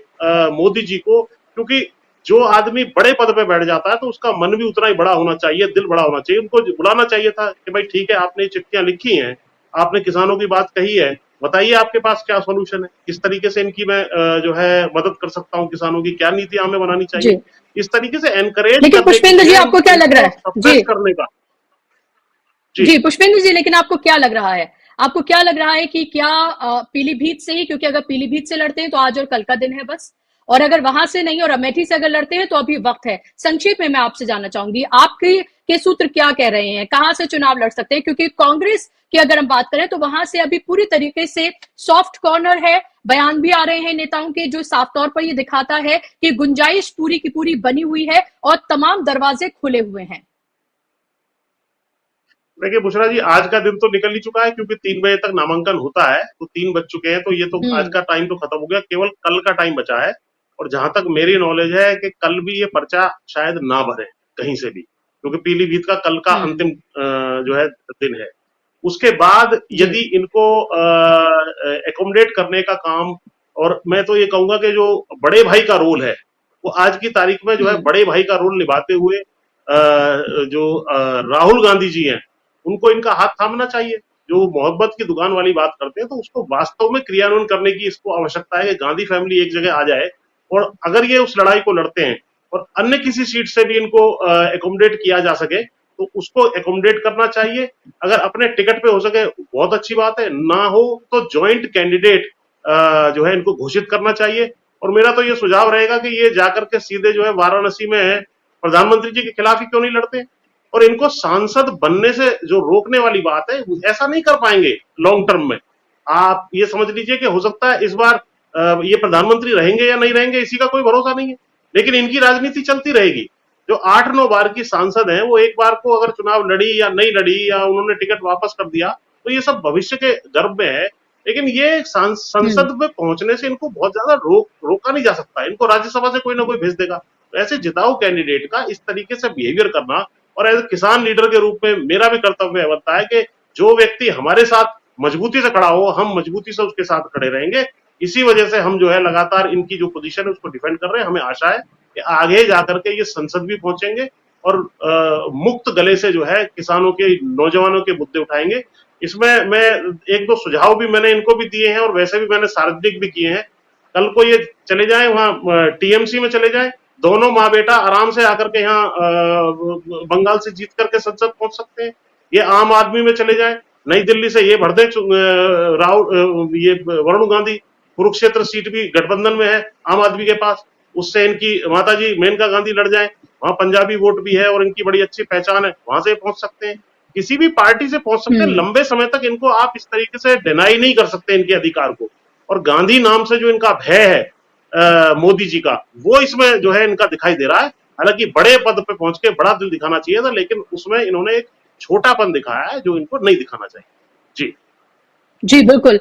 मोदी जी को, क्योंकि जो आदमी बड़े पद पे बैठ जाता है तो उसका मन भी उतना ही बड़ा होना चाहिए, दिल बड़ा होना चाहिए। उनको बुलाना चाहिए था कि भाई ठीक है, आपने चिट्ठियां लिखी हैं, आपने किसानों की बात कही है, बताइए आपके पास क्या सॉल्यूशन है, किस तरीके से इनकी मैं जो है मदद कर सकता हूं, किसानों की क्या नीति हमें बनानी चाहिए, इस तरीके से एनकरेज। लेकिन पुष्पेंद्र जी आपको क्या लग रहा है जी करने का जी पुष्पेंद्र जी, लेकिन आपको क्या लग रहा है, आपको क्या लग रहा है कि क्या पीलीभीत से ही, क्योंकि अगर पीलीभीत से लड़ते हैं तो आज और कल का दिन है बस, और अगर वहां से नहीं और अमेठी से अगर लड़ते हैं तो अभी वक्त है। संक्षेप में मैं आपसे जानना चाहूंगी आपके के सूत्र क्या कह रहे हैं, कहां से चुनाव लड़ सकते हैं, क्योंकि कांग्रेस की अगर हम बात करें तो वहां से अभी पूरी तरीके से सॉफ्ट कॉर्नर है, बयान भी आ रहे हैं नेताओं के जो साफ तौर पर ये दिखाता है कि गुंजाइश पूरी की पूरी बनी हुई है और तमाम दरवाजे खुले हुए हैं। देखिए बुशरा जी, आज का दिन तो निकल ही चुका है, क्योंकि 3 बजे तक नामांकन होता है, तो 3 बज चुके हैं, तो ये तो आज का टाइम तो खत्म हो गया, केवल कल का टाइम बचा है। और जहां तक मेरी नॉलेज है कि कल भी ये पर्चा शायद ना भरे कहीं से भी, क्योंकि पीलीभीत का कल का अंतिम जो है दिन है। उसके बाद यदि इनको एकोमोडेट करने का काम, और मैं तो ये कहूंगा कि जो बड़े भाई का रोल है वो आज की तारीख में जो है बड़े भाई का रोल निभाते हुए जो राहुल गांधी जी हैं, उनको इनका हाथ थामना चाहिए। जो मोहब्बत की दुकान वाली बात करते हैं, तो उसको वास्तव में क्रियान्वयन करने की इसको आवश्यकता है कि गांधी फैमिली एक जगह आ जाए, और अगर ये उस लड़ाई को लड़ते हैं और अन्य किसी सीट से भी इनको एकोमोडेट किया जा सके तो उसको एकोमोडेट करना चाहिए। अगर अपने टिकट पे हो सके बहुत अच्छी बात है, ना हो तो ज्वाइंट कैंडिडेट जो है इनको घोषित करना चाहिए। और मेरा तो ये सुझाव रहेगा कि ये जाकर के सीधे जो है वाराणसी में प्रधानमंत्री जी के खिलाफ ही क्यों नहीं लड़ते, और इनको सांसद बनने से जो रोकने वाली बात है ऐसा नहीं कर पाएंगे लॉन्ग टर्म में। आप ये समझ लीजिए कि हो सकता है इस बार ये प्रधानमंत्री रहेंगे या नहीं रहेंगे इसी का कोई भरोसा नहीं है, लेकिन इनकी राजनीति चलती रहेगी। जो 8-9 बार की सांसद हैं वो एक बार को अगर चुनाव लड़ी या नहीं लड़ी या उन्होंने टिकट वापस कर दिया तो ये सब भविष्य के गर्भ में है, लेकिन ये संसद में पहुंचने से इनको बहुत ज्यादा रोका नहीं जा सकता। इनको राज्यसभा से कोई ना कोई भेज देगा। तो ऐसे जिताऊ कैंडिडेट का इस तरीके से बिहेवियर करना, और एज किसान लीडर के रूप में मेरा भी कर्तव्य बनता है कि जो व्यक्ति हमारे साथ मजबूती से खड़ा हो, हम मजबूती से उसके साथ खड़े रहेंगे। इसी वजह से हम जो है लगातार इनकी जो पोजीशन है उसको डिफेंड कर रहे हैं। हमें आशा है कि आगे जाकर के ये संसद भी पहुंचेंगे और मुक्त गले से जो है किसानों के, नौजवानों के मुद्दे उठाएंगे। इसमें मैं 1-2 सुझाव भी मैंने इनको भी दिए हैं और वैसे भी मैंने सार्वजनिक भी किए हैं। कल को ये चले जाए वहां टीएमसी में चले जाए, दोनों माँ बेटा आराम से आकर के यहाँ बंगाल से जीत करके संसद पहुंच सकते हैं। ये आम आदमी में चले जाए, नई दिल्ली से ये भर दे राहुल, ये वरुण गांधी, कुरुक्षेत्र सीट भी गठबंधन में है आम आदमी के पास, उससे इनकी माताजी मेनका गांधी लड़ जाए, वहां पंजाबी वोट भी है और इनकी बड़ी अच्छी पहचान है, वहां से पहुंच सकते हैं, किसी भी पार्टी से पहुंच सकते हैं। लंबे समय तक इनको आप इस तरीके से डिनाई नहीं कर सकते इनके अधिकार को। और गांधी नाम से जो इनका भय है मोदी जी का, वो इसमें जो है इनका दिखाई दे रहा है। हालांकि बड़े पद पे पहुंच के बड़ा दिल दिखाना चाहिए था, लेकिन उसमें इन्होंने एक छोटापन दिखाया है जो इनको नहीं दिखाना चाहिए। जी जी बिल्कुल।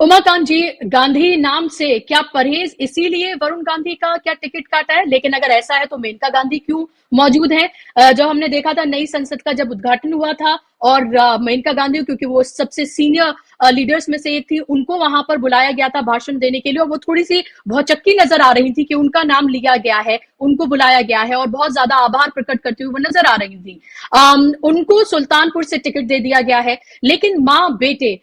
उमाकांत जी, गांधी नाम से क्या परहेज इसीलिए वरुण गांधी का क्या टिकट काटा है? लेकिन अगर ऐसा है तो मेनका गांधी क्यों मौजूद हैं? जो हमने देखा था नई संसद का जब उद्घाटन हुआ था और मेनका गांधी, क्योंकि वो सबसे सीनियर लीडर्स में से एक थी, उनको वहां पर बुलाया गया था भाषण देने के लिए, और वो थोड़ी सी भौचक्की नजर आ रही थी कि उनका नाम लिया गया है, उनको बुलाया गया है, और बहुत ज्यादा आभार प्रकट करते हुए वो नजर आ रही थी। उनको सुल्तानपुर से टिकट दे दिया गया है, लेकिन माँ बेटे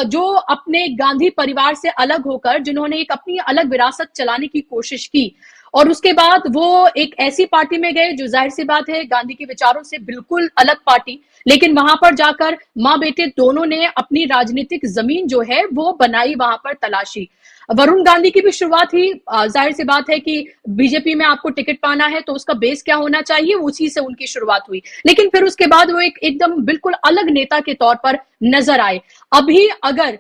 जो अपने गांधी परिवार से अलग होकर, जिन्होंने एक अपनी अलग विरासत चलाने की कोशिश की, और उसके बाद वो एक ऐसी पार्टी में गए जो जाहिर सी बात है गांधी के विचारों से बिल्कुल अलग पार्टी, लेकिन वहां पर जाकर माँ बेटे दोनों ने अपनी राजनीतिक जमीन जो है वो बनाई, वहां पर तलाशी। वरुण गांधी की भी शुरुआत ही, जाहिर सी बात है कि बीजेपी में आपको टिकट पाना है तो उसका बेस क्या होना चाहिए, उसी से उनकी शुरुआत हुई, लेकिन फिर उसके बाद वो एकदम बिल्कुल अलग नेता के तौर पर नजर आए। अभी अगर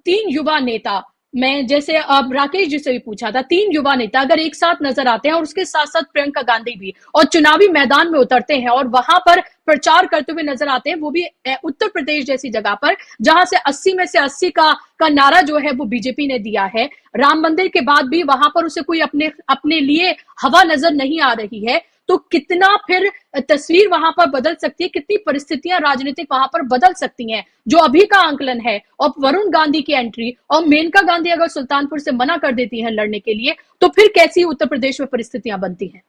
3 युवा नेता, मैं जैसे अब राकेश जी से भी पूछा था, 3 युवा नेता अगर एक साथ नजर आते हैं और उसके साथ साथ प्रियंका गांधी भी, और चुनावी मैदान में उतरते हैं और वहां पर प्रचार करते हुए नजर आते हैं, वो भी उत्तर प्रदेश जैसी जगह पर जहां से 80 में से 80 का नारा जो है वो बीजेपी ने दिया है, राम मंदिर के बाद भी वहां पर उसे कोई अपने लिए हवा नजर नहीं आ रही है, तो कितना फिर तस्वीर वहां पर बदल सकती है, कितनी परिस्थितियां राजनीतिक वहां पर बदल सकती हैं, जो अभी का आंकलन है। और वरुण गांधी की एंट्री और मेनका गांधी अगर सुल्तानपुर से मना कर देती हैं लड़ने के लिए, तो फिर कैसी उत्तर प्रदेश में परिस्थितियां बनती हैं?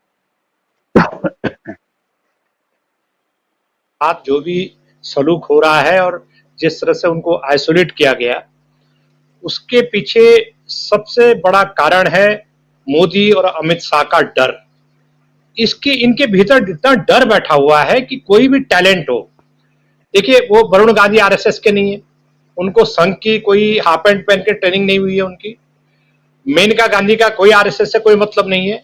आज जो भी सलूक हो रहा है और जिस तरह से उनको आइसोलेट किया गया, उसके पीछे सबसे बड़ा कारण है मोदी और अमित शाह का डर। इनके भीतर इतना डर बैठा हुआ है कि कोई भी टैलेंट हो, देखिए वो वरुण गांधी आरएसएस के नहीं है, उनको संघ की कोई हाफ पैंट पहन के ट्रेनिंग नहीं हुई है उनकी। मेनका गांधी का कोई आरएसएस से कोई मतलब नहीं है,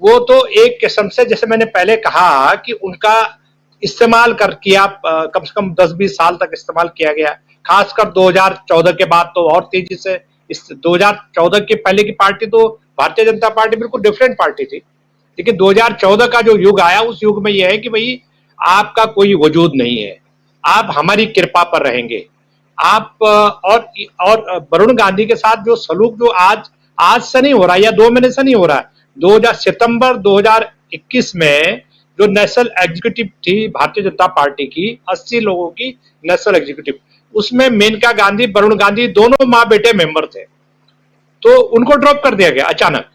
वो तो एक किस्म से, जैसे मैंने पहले कहा कि उनका इस्तेमाल किया, कम से कम 10-20 साल तक इस्तेमाल किया गया, खासकर 2014 के बाद तो और तेजी से। इस 2014 के पहले की पार्टी तो भारतीय जनता पार्टी बिल्कुल डिफरेंट पार्टी थी, लेकिन 2014 का जो युग आया, उस युग में यह है कि भाई आपका कोई वजूद नहीं है, आप हमारी कृपा पर रहेंगे आप। और वरुण गांधी के साथ जो सलूक जो आज से नहीं हो रहा या 2 महीने से नहीं हो रहा है, सितंबर 2021 में जो नेशनल एग्जीक्यूटिव थी भारतीय जनता पार्टी की, 80 लोगों की नेशनल एग्जीक्यूटिव, उसमें मेनका गांधी, वरुण गांधी दोनों माँ बेटे मेंबर थे, तो उनको ड्रॉप कर दिया गया अचानक।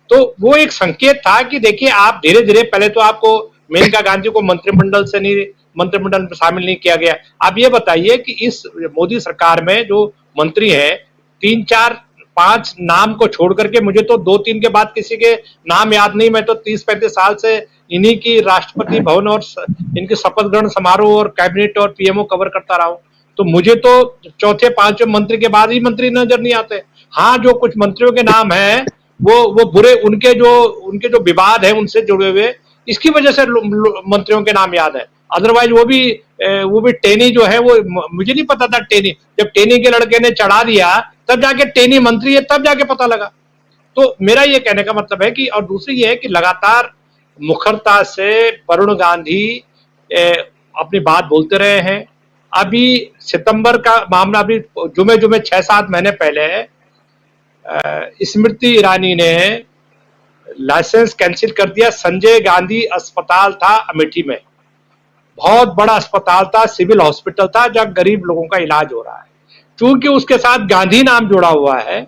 तो वो एक संकेत था कि देखिए आप धीरे धीरे, पहले तो आपको मेनका गांधी को मंत्रिमंडल में शामिल नहीं किया गया। आप ये बताइए कि इस मोदी सरकार में जो मंत्री हैं, 3-4-5 नाम को छोड़ करके, मुझे तो 2-3 के बाद किसी के नाम याद नहीं। मैं तो 30-35 साल से इन्हीं की राष्ट्रपति भवन और इनके शपथ ग्रहण समारोह और कैबिनेट और पीएमओ कवर करता रहा हूं, तो मुझे तो 4-5वें मंत्री के बाद ही मंत्री नजर नहीं आते। हाँ, जो कुछ मंत्रियों के नाम है वो बुरे, उनके जो विवाद है उनसे जुड़े हुए, इसकी वजह से मंत्रियों के नाम याद है। अदरवाइज वो भी टेनी जो है, वो मुझे नहीं पता था टेनी, जब टेनी के लड़के ने चढ़ा दिया तब जाके टेनी मंत्री है, तब जाके पता लगा। तो मेरा ये कहने का मतलब है कि, और दूसरी ये है कि लगातार मुखरता से वरुण गांधी अपनी बात बोलते रहे हैं। अभी सितंबर का मामला, अभी जुमे 6-7 महीने पहले स्मृति ईरानी ने लाइसेंस कैंसिल कर दिया। संजय गांधी अस्पताल था अमेठी में, बहुत बड़ा अस्पताल था, सिविल हॉस्पिटल था जहां गरीब लोगों का इलाज हो रहा है। चूंकि उसके साथ गांधी नाम जुड़ा हुआ है,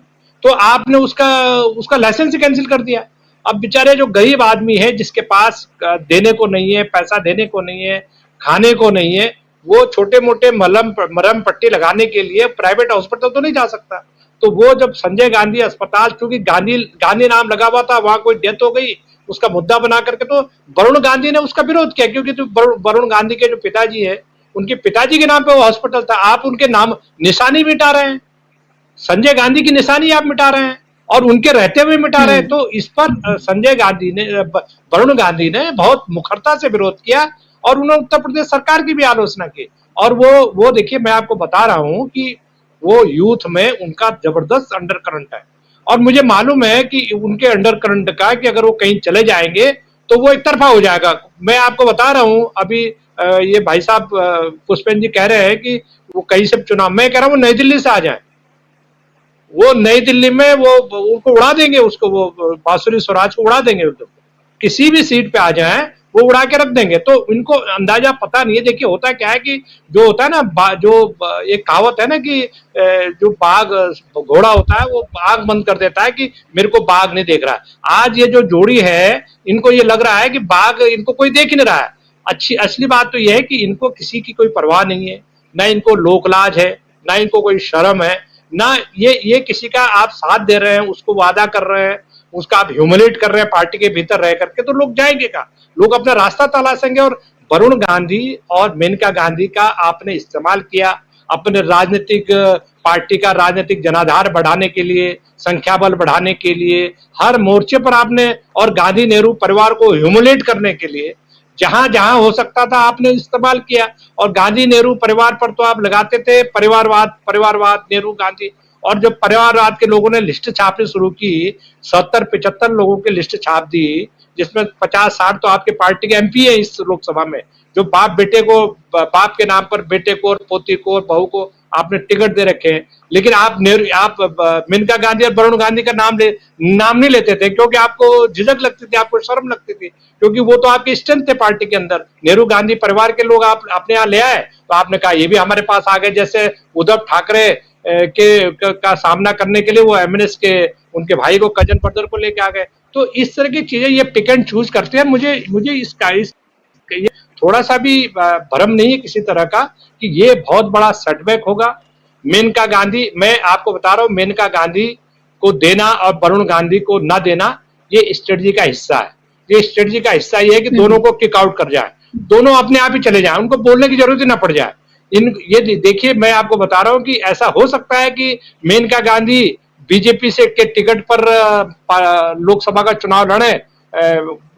तो आपने उसका लाइसेंस ही कैंसिल कर दिया। अब बेचारे जो गरीब आदमी है, जिसके पास देने को नहीं है, पैसा देने को नहीं है, खाने को नहीं है, वो छोटे मोटे मरहम पट्टी लगाने के लिए प्राइवेट हॉस्पिटल तो नहीं जा सकता। तो वो जब संजय गांधी अस्पताल, क्योंकि गांधी नाम लगा हुआ था, वहां कोई डेथ हो गई, उसका मुद्दा बना करके तो वरुण गांधी ने उसका विरोध किया, क्योंकि तो वरुण गांधी के जो पिताजी है, उनके पिताजी के नाम पे वो हॉस्पिटल था, आप उनके नाम निशानी मिटा रहे हैं, संजय गांधी की निशानी आप मिटा रहे हैं और उनके रहते हुए मिटा रहे हैं। तो इस पर वरुण गांधी ने बहुत मुखरता से विरोध किया और उन्होंने उत्तर प्रदेश सरकार की भी आलोचना की। और वो देखिए, मैं आपको बता रहा हूं कि वो यूथ में उनका जबरदस्त अंडर करंट है, और मुझे मालूम है कि उनके अंडर करंट का, कि अगर वो कहीं चले जाएंगे तो वो एक तरफा हो जाएगा। मैं आपको बता रहा हूं, अभी ये भाई साहब पुष्पेंद्र जी कह रहे हैं कि वो कहीं से चुनाव, मैं कह रहा हूं वो नई दिल्ली से आ जाए, वो नई दिल्ली में वो उनको उड़ा देंगे, उसको वो बांसुरी स्वराज को उड़ा देंगे, किसी भी सीट पे आ जाए वो उड़ा के रख देंगे। तो इनको अंदाजा पता नहीं है। देखिए होता क्या है कि जो होता है ना, एक कहावत है ना कि जो बाघ घोड़ा होता है वो आंख बंद कर देता है कि मेरे को बाघ नहीं देख रहा है। आज ये जो जोड़ी है, इनको ये लग रहा है कि बाघ इनको कोई देख ही नहीं रहा है। असली बात तो यह है कि इनको किसी की कोई परवाह नहीं है, ना इनको लोकलाज है, ना इनको कोई शर्म है, ना ये किसी का आप साथ दे रहे हैं, उसको वादा कर रहे हैं, उसका आप ह्यूमिलेट कर रहे हैं पार्टी के भीतर रह करके, तो लोग जाएंगे का, लोग अपना रास्ता तलाशेंगे। और वरुण गांधी और मेनका गांधी का आपने इस्तेमाल किया अपने राजनीतिक पार्टी का राजनीतिक जनाधार बढ़ाने के लिए, संख्या बल बढ़ाने के लिए, हर मोर्चे पर आपने, और गांधी नेहरू परिवार को ह्यूमिलेट करने के लिए जहां जहां हो सकता था आपने इस्तेमाल किया। और गांधी नेहरू परिवार पर तो आप लगाते थे परिवारवाद परिवारवाद, नेहरू गांधी। और जब परिवारवाद के लोगों ने लिस्ट छापनी शुरू की, 70-75 लोगों की लिस्ट छाप दी, जिसमें 50-60 तो आपके पार्टी के एमपी है इस लोकसभा में, जो बाप बेटे को, बाप के नाम पर बेटे को और पोती को और बहू को आपने टिकट दे रखे हैं। लेकिन आप मेनका गांधी और वरुण गांधी का नाम नहीं लेते थे, क्योंकि आपको झिझक लगती थी, आपको शर्म लगती थी, क्योंकि वो तो आपके स्ट्रेंथ थे पार्टी के अंदर। नेहरू गांधी परिवार के लोग आप अपने यहाँ ले आए, तो आपने कहा ये भी हमारे पास आ गए। जैसे उद्धव ठाकरे का सामना करने के लिए वो एमएनएस के उनके भाई को, कजन ब्रदर को लेके आ गए। तो इस तरह की चीजें ये पिक एंड चूज करते हैं। मुझे इसका ये थोड़ा सा भी भ्रम नहीं है किसी तरह का कि ये बहुत बड़ा सेटबैक होगा। मेनका गांधी, मैं आपको बता रहा हूं, मेनका गांधी को देना और वरुण गांधी को ना देना ये स्ट्रेटजी का हिस्सा है। ये स्ट्रेटजी का हिस्सा ये है कि दोनों को किक आउट कर जाए, दोनों अपने आप ही चले जाए, उनको बोलने की जरूरत ही ना पड़ जाए। ये देखिए, मैं आपको बता रहा हूं कि ऐसा हो सकता है कि मेनका गांधी बीजेपी से के टिकट पर लोकसभा का चुनाव लड़े,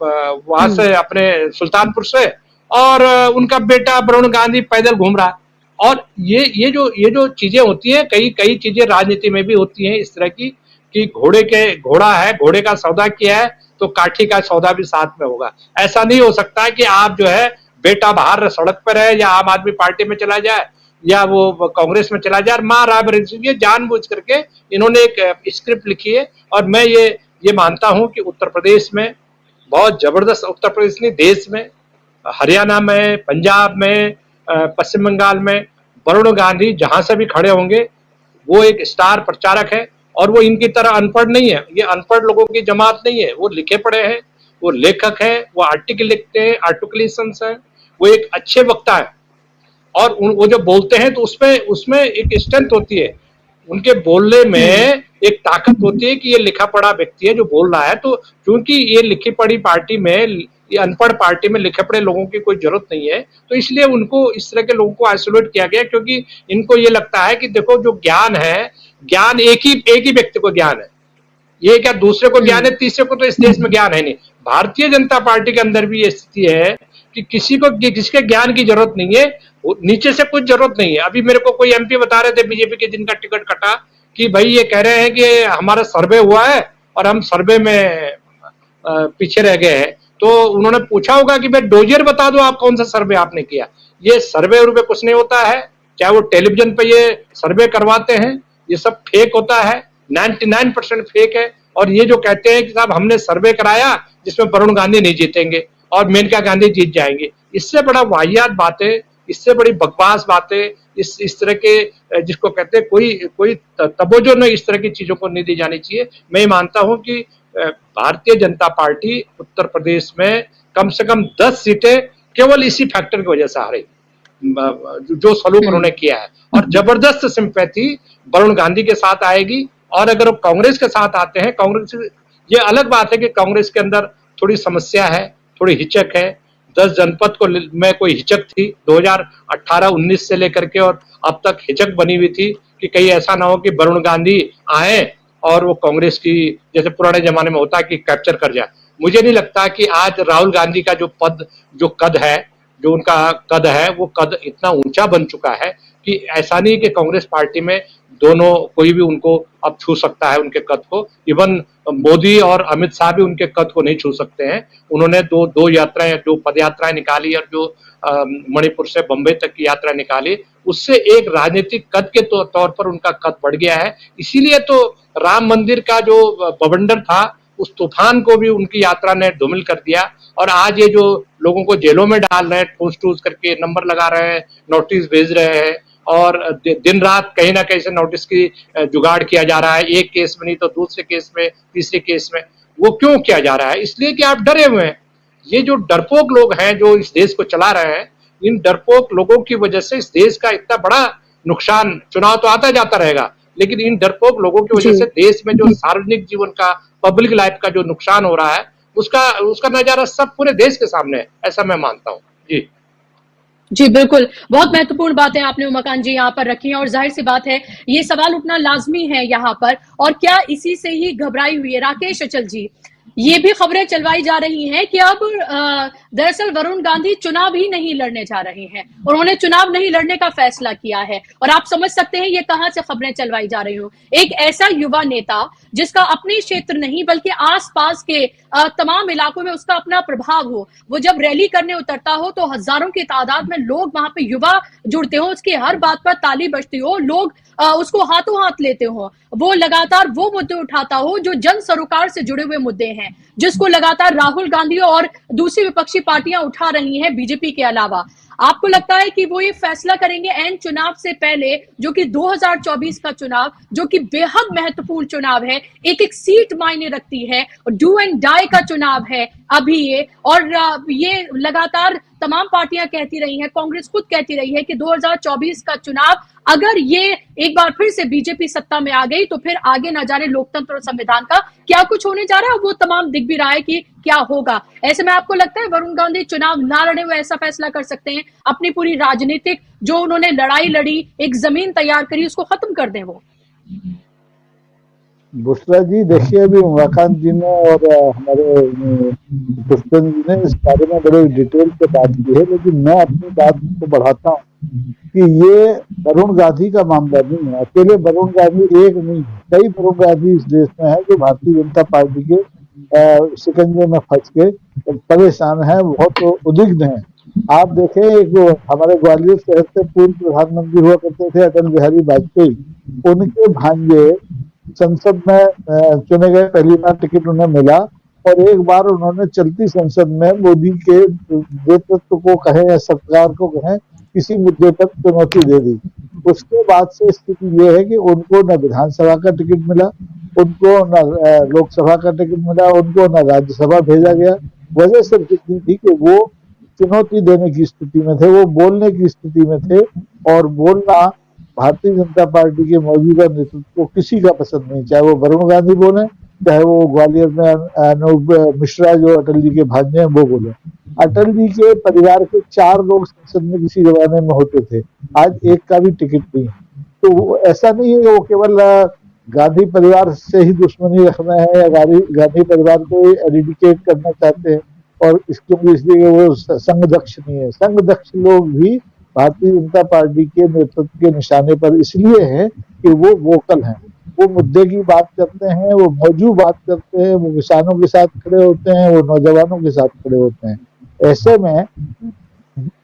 वहां से अपने सुल्तानपुर से, और उनका बेटा वरुण गांधी पैदल घूम रहा है। और ये जो चीजें होती हैं, कई चीजें राजनीति में भी होती हैं इस तरह की, कि घोड़े का सौदा किया है तो काठी का सौदा भी साथ में होगा। ऐसा नहीं हो सकता है कि आप जो है बेटा बाहर सड़क पर है, या आम आदमी पार्टी में चला जाए, या वो कांग्रेस में चला जाए, मां रायबरेली। ये जानबूझ करके इन्होंने एक स्क्रिप्ट लिखी है। और मैं ये मानता हूं कि उत्तर प्रदेश में बहुत जबरदस्त, उत्तर प्रदेश नहीं देश में, हरियाणा में, पंजाब में, पश्चिम बंगाल में वरुण गांधी जहां से भी खड़े होंगे वो एक स्टार प्रचारक है। और वो इनकी तरह अनपढ़ नहीं है, ये अनपढ़ लोगों की जमात नहीं है, वो लिखे पढ़े हैं, वो लेखक है, वो आर्टिकल लिखते हैं, आर्टिकुलेशंस है, वो एक अच्छे वक्ता है। और वो जो बोलते हैं तो उसमें एक स्ट्रेंथ होती है, उनके बोलने में एक ताकत होती है कि ये लिखा पढ़ा व्यक्ति है जो बोल रहा है। तो क्योंकि ये लिखी पढ़ी पार्टी में, ये अनपढ़ पार्टी में लिखे पढ़े लोगों की कोई जरूरत नहीं है, तो इसलिए उनको इस तरह के लोगों को आइसोलेट किया गया। क्योंकि इनको ये लगता है कि देखो जो ज्ञान है, ज्ञान एक ही व्यक्ति को ज्ञान है, ये क्या दूसरे को ज्ञान है, तीसरे को तो इस देश में ज्ञान है नहीं। भारतीय जनता पार्टी के अंदर भी ये स्थिति है कि किसके ज्ञान की जरूरत नहीं है, नीचे से कुछ जरूरत नहीं है। अभी मेरे को कोई एमपी बता रहे थे बीजेपी के, जिनका टिकट कटा, कि भाई ये कह रहे हैं कि हमारा सर्वे हुआ है और हम सर्वे में पीछे रह गए हैं। तो उन्होंने पूछा होगा कि भाई डोजियर बता दो आप कौन सा सर्वे आपने किया। ये सर्वे उर्वे कुछ नहीं होता है, चाहे वो टेलीविजन पे ये सर्वे करवाते हैं, ये सब फेक होता है, 99% फेक है। और ये जो कहते हैं कि साहब हमने सर्वे कराया जिसमें वरुण गांधी नहीं जीतेंगे और मेनका गांधी जीत जाएंगे, इससे बड़ा वाहियात बातें, इससे बड़ी बकवास बातें, इस तरह के जिसको कहते हैं कोई तवज्जो नहीं, इस तरह की चीजों को नहीं दी जानी चाहिए। मैं मानता हूं कि भारतीय जनता पार्टी उत्तर प्रदेश में कम से कम 10 सीटें केवल इसी फैक्टर की वजह से हारी, जो सलूक उन्होंने किया है। और जबरदस्त सिंपैथी वरुण गांधी के साथ आएगी। और अगर वो कांग्रेस के साथ आते हैं, कांग्रेस, ये अलग बात है कि कांग्रेस के अंदर थोड़ी समस्या है, थोड़ी हिचक है। 10 जनपद को में कोई हिचक थी 2018-19 से लेकर के, और अब तक हिचक बनी हुई थी कि कहीं ऐसा ना हो कि वरुण गांधी आए और वो कांग्रेस की, जैसे पुराने जमाने में होता कि कैप्चर कर जाए। मुझे नहीं लगता कि आज राहुल गांधी का जो कद है, जो उनका कद है, वो कद इतना ऊंचा बन चुका है कि ऐसा नहीं कि कांग्रेस पार्टी में दोनों कोई भी उनको अब छू सकता है उनके कद को। इवन मोदी और अमित शाह भी उनके कद को नहीं छू सकते हैं। उन्होंने दो यात्राएं, जो पद यात्राएं निकाली और जो मणिपुर से बंबई तक की यात्रा निकाली, उससे एक राजनीतिक कद के तौर पर उनका कद बढ़ गया है। इसीलिए तो राम मंदिर का जो बवंडर था उस तूफान को भी उनकी यात्रा ने धूमिल कर दिया। और आज ये जो लोगों को जेलों में डाल रहे हैं, ठूस ठूस करके नंबर लगा रहे हैं, नोटिस भेज रहे हैं, और दिन रात कहीं ना कहीं से नोटिस की जुगाड़ किया जा रहा है, एक केस में नहीं तो दूसरे केस में, तीसरे केस में। वो क्यों किया जा रहा है? इसलिए कि आप डरे हुए हैं। ये जो डरपोक लोग हैं जो इस देश को चला रहे हैं, इन डरपोक लोगों की वजह से इस देश का इतना बड़ा नुकसान, चुनाव तो आता जाता रहेगा, लेकिन इन डरपोक लोगों की वजह से देश में जो सार्वजनिक जीवन का, पब्लिक लाइफ का जो नुकसान हो रहा है, उसका नजारा सब पूरे देश के सामने है, ऐसा मैं मानता हूँ। जी जी बिल्कुल, बहुत महत्वपूर्ण बातें आपने उमाकांत जी यहाँ पर रखी हैं, और जाहिर सी बात है ये सवाल उठना लाजमी है यहाँ पर, और क्या इसी से ही घबराई हुई है राकेश अचल जी? ये भी खबरें चलवाई जा रही हैं कि अब दरअसल वरुण गांधी चुनाव ही नहीं लड़ने जा रहे हैं, उन्होंने चुनाव नहीं लड़ने का फैसला किया है। और आप समझ सकते हैं ये कहां से खबरें चलवाई जा रही हो। एक ऐसा युवा नेता जिसका अपने क्षेत्र नहीं बल्कि आसपास के तमाम इलाकों में उसका अपना प्रभाव हो, वो जब रैली करने उतरता हो तो हजारों की तादाद में लोग वहां पे युवा जुड़ते हो, उसकी हर बात पर ताली बजती हो, लोग उसको हाथों हाथ लेते हो, वो लगातार वो मुद्दे उठाता हो जो जन सरोकार से जुड़े हुए मुद्दे हैं, जिसको लगातार राहुल गांधी और दूसरी विपक्षी पार्टियां उठा रही हैं बीजेपी के अलावा। आपको लगता है कि वो ये फैसला करेंगे एन चुनाव से पहले, जो कि 2024 का चुनाव, जो कि बेहद महत्वपूर्ण चुनाव है, एक एक सीट मायने रखती है, डू एंड डाई का चुनाव है अभी ये, और ये लगातार तमाम पार्टियां कहती रही हैं, कांग्रेस खुद कहती रही है कि 2024 का चुनाव अगर ये एक बार फिर से बीजेपी सत्ता में आ गई तो फिर आगे ना जाने लोकतंत्र और संविधान का क्या कुछ होने जा रहा है, वो तमाम दिख भी रहा है कि क्या होगा। ऐसे में आपको लगता है वरुण गांधी चुनाव ना लड़े हुए ऐसा फैसला कर सकते हैं, अपनी पूरी राजनीतिक जो उन्होंने लड़ाई लड़ी, एक जमीन तैयार करी, उसको खत्म कर दें वो? बुशरा जी, देखिए अभी उमाकांत जी ने और हमारे पुष्पन जी ने इस बारे में बड़े डिटेल से बात की है, लेकिन मैं अपनी बात को बढ़ाता हूँ कि ये वरुण गांधी का मामला नहीं है। अकेले वरुण गांधी एक नहीं है, कई वरुण गांधी इस देश में है जो भारतीय जनता पार्टी के शिकंजे में फंस के परेशान है, बहुत उद्विग्न है। आप देखें, एक हमारे ग्वालियर शहर से पूर्व प्रधानमंत्री हुआ करते थे अटल बिहारी वाजपेयी, उनके भांजे संसद में चुने गए, पहली बार टिकट उन्हें मिला, और एक बार उन्होंने चलती संसद में मोदी के नेतृत्व को कहें या सरकार को कहें किसी मुद्दे पर चुनौती दे दी। उसके बाद से स्थिति ये है कि उनको न विधानसभा का टिकट मिला, उनको न लोकसभा का टिकट मिला, उनको न राज्यसभा भेजा गया। वजह सिर्फ इतनी थी कि वो चुनौती देने की स्थिति में थे, वो बोलने की स्थिति में थे, और बोलना भारतीय जनता पार्टी के मौजूदा नेतृत्व को किसी का पसंद नहीं, चाहे वो वरुण गांधी बोले, चाहे वो ग्वालियर में अनूप मिश्रा जो अटल जी के भांजे हैं वो बोले। अटल जी के परिवार के 4 लोग संसद में किसी जमाने में होते थे, आज एक का भी टिकट नहीं है। तो ऐसा नहीं है कि वो केवल गांधी परिवार से ही दुश्मनी रख रहे हैं या गांधी परिवार को एडिकेट करना चाहते हैं, और इसलिए वो संघ दक्ष नहीं है। संघ दक्ष लोग भी भारतीय जनता पार्टी के नेतृत्व के निशाने पर इसलिए हैं कि वो वोकल हैं, वो मुद्दे की बात करते हैं, वो मौजूद बात करते हैं, वो किसानों के साथ खड़े होते हैं, वो नौजवानों के साथ खड़े होते हैं। ऐसे में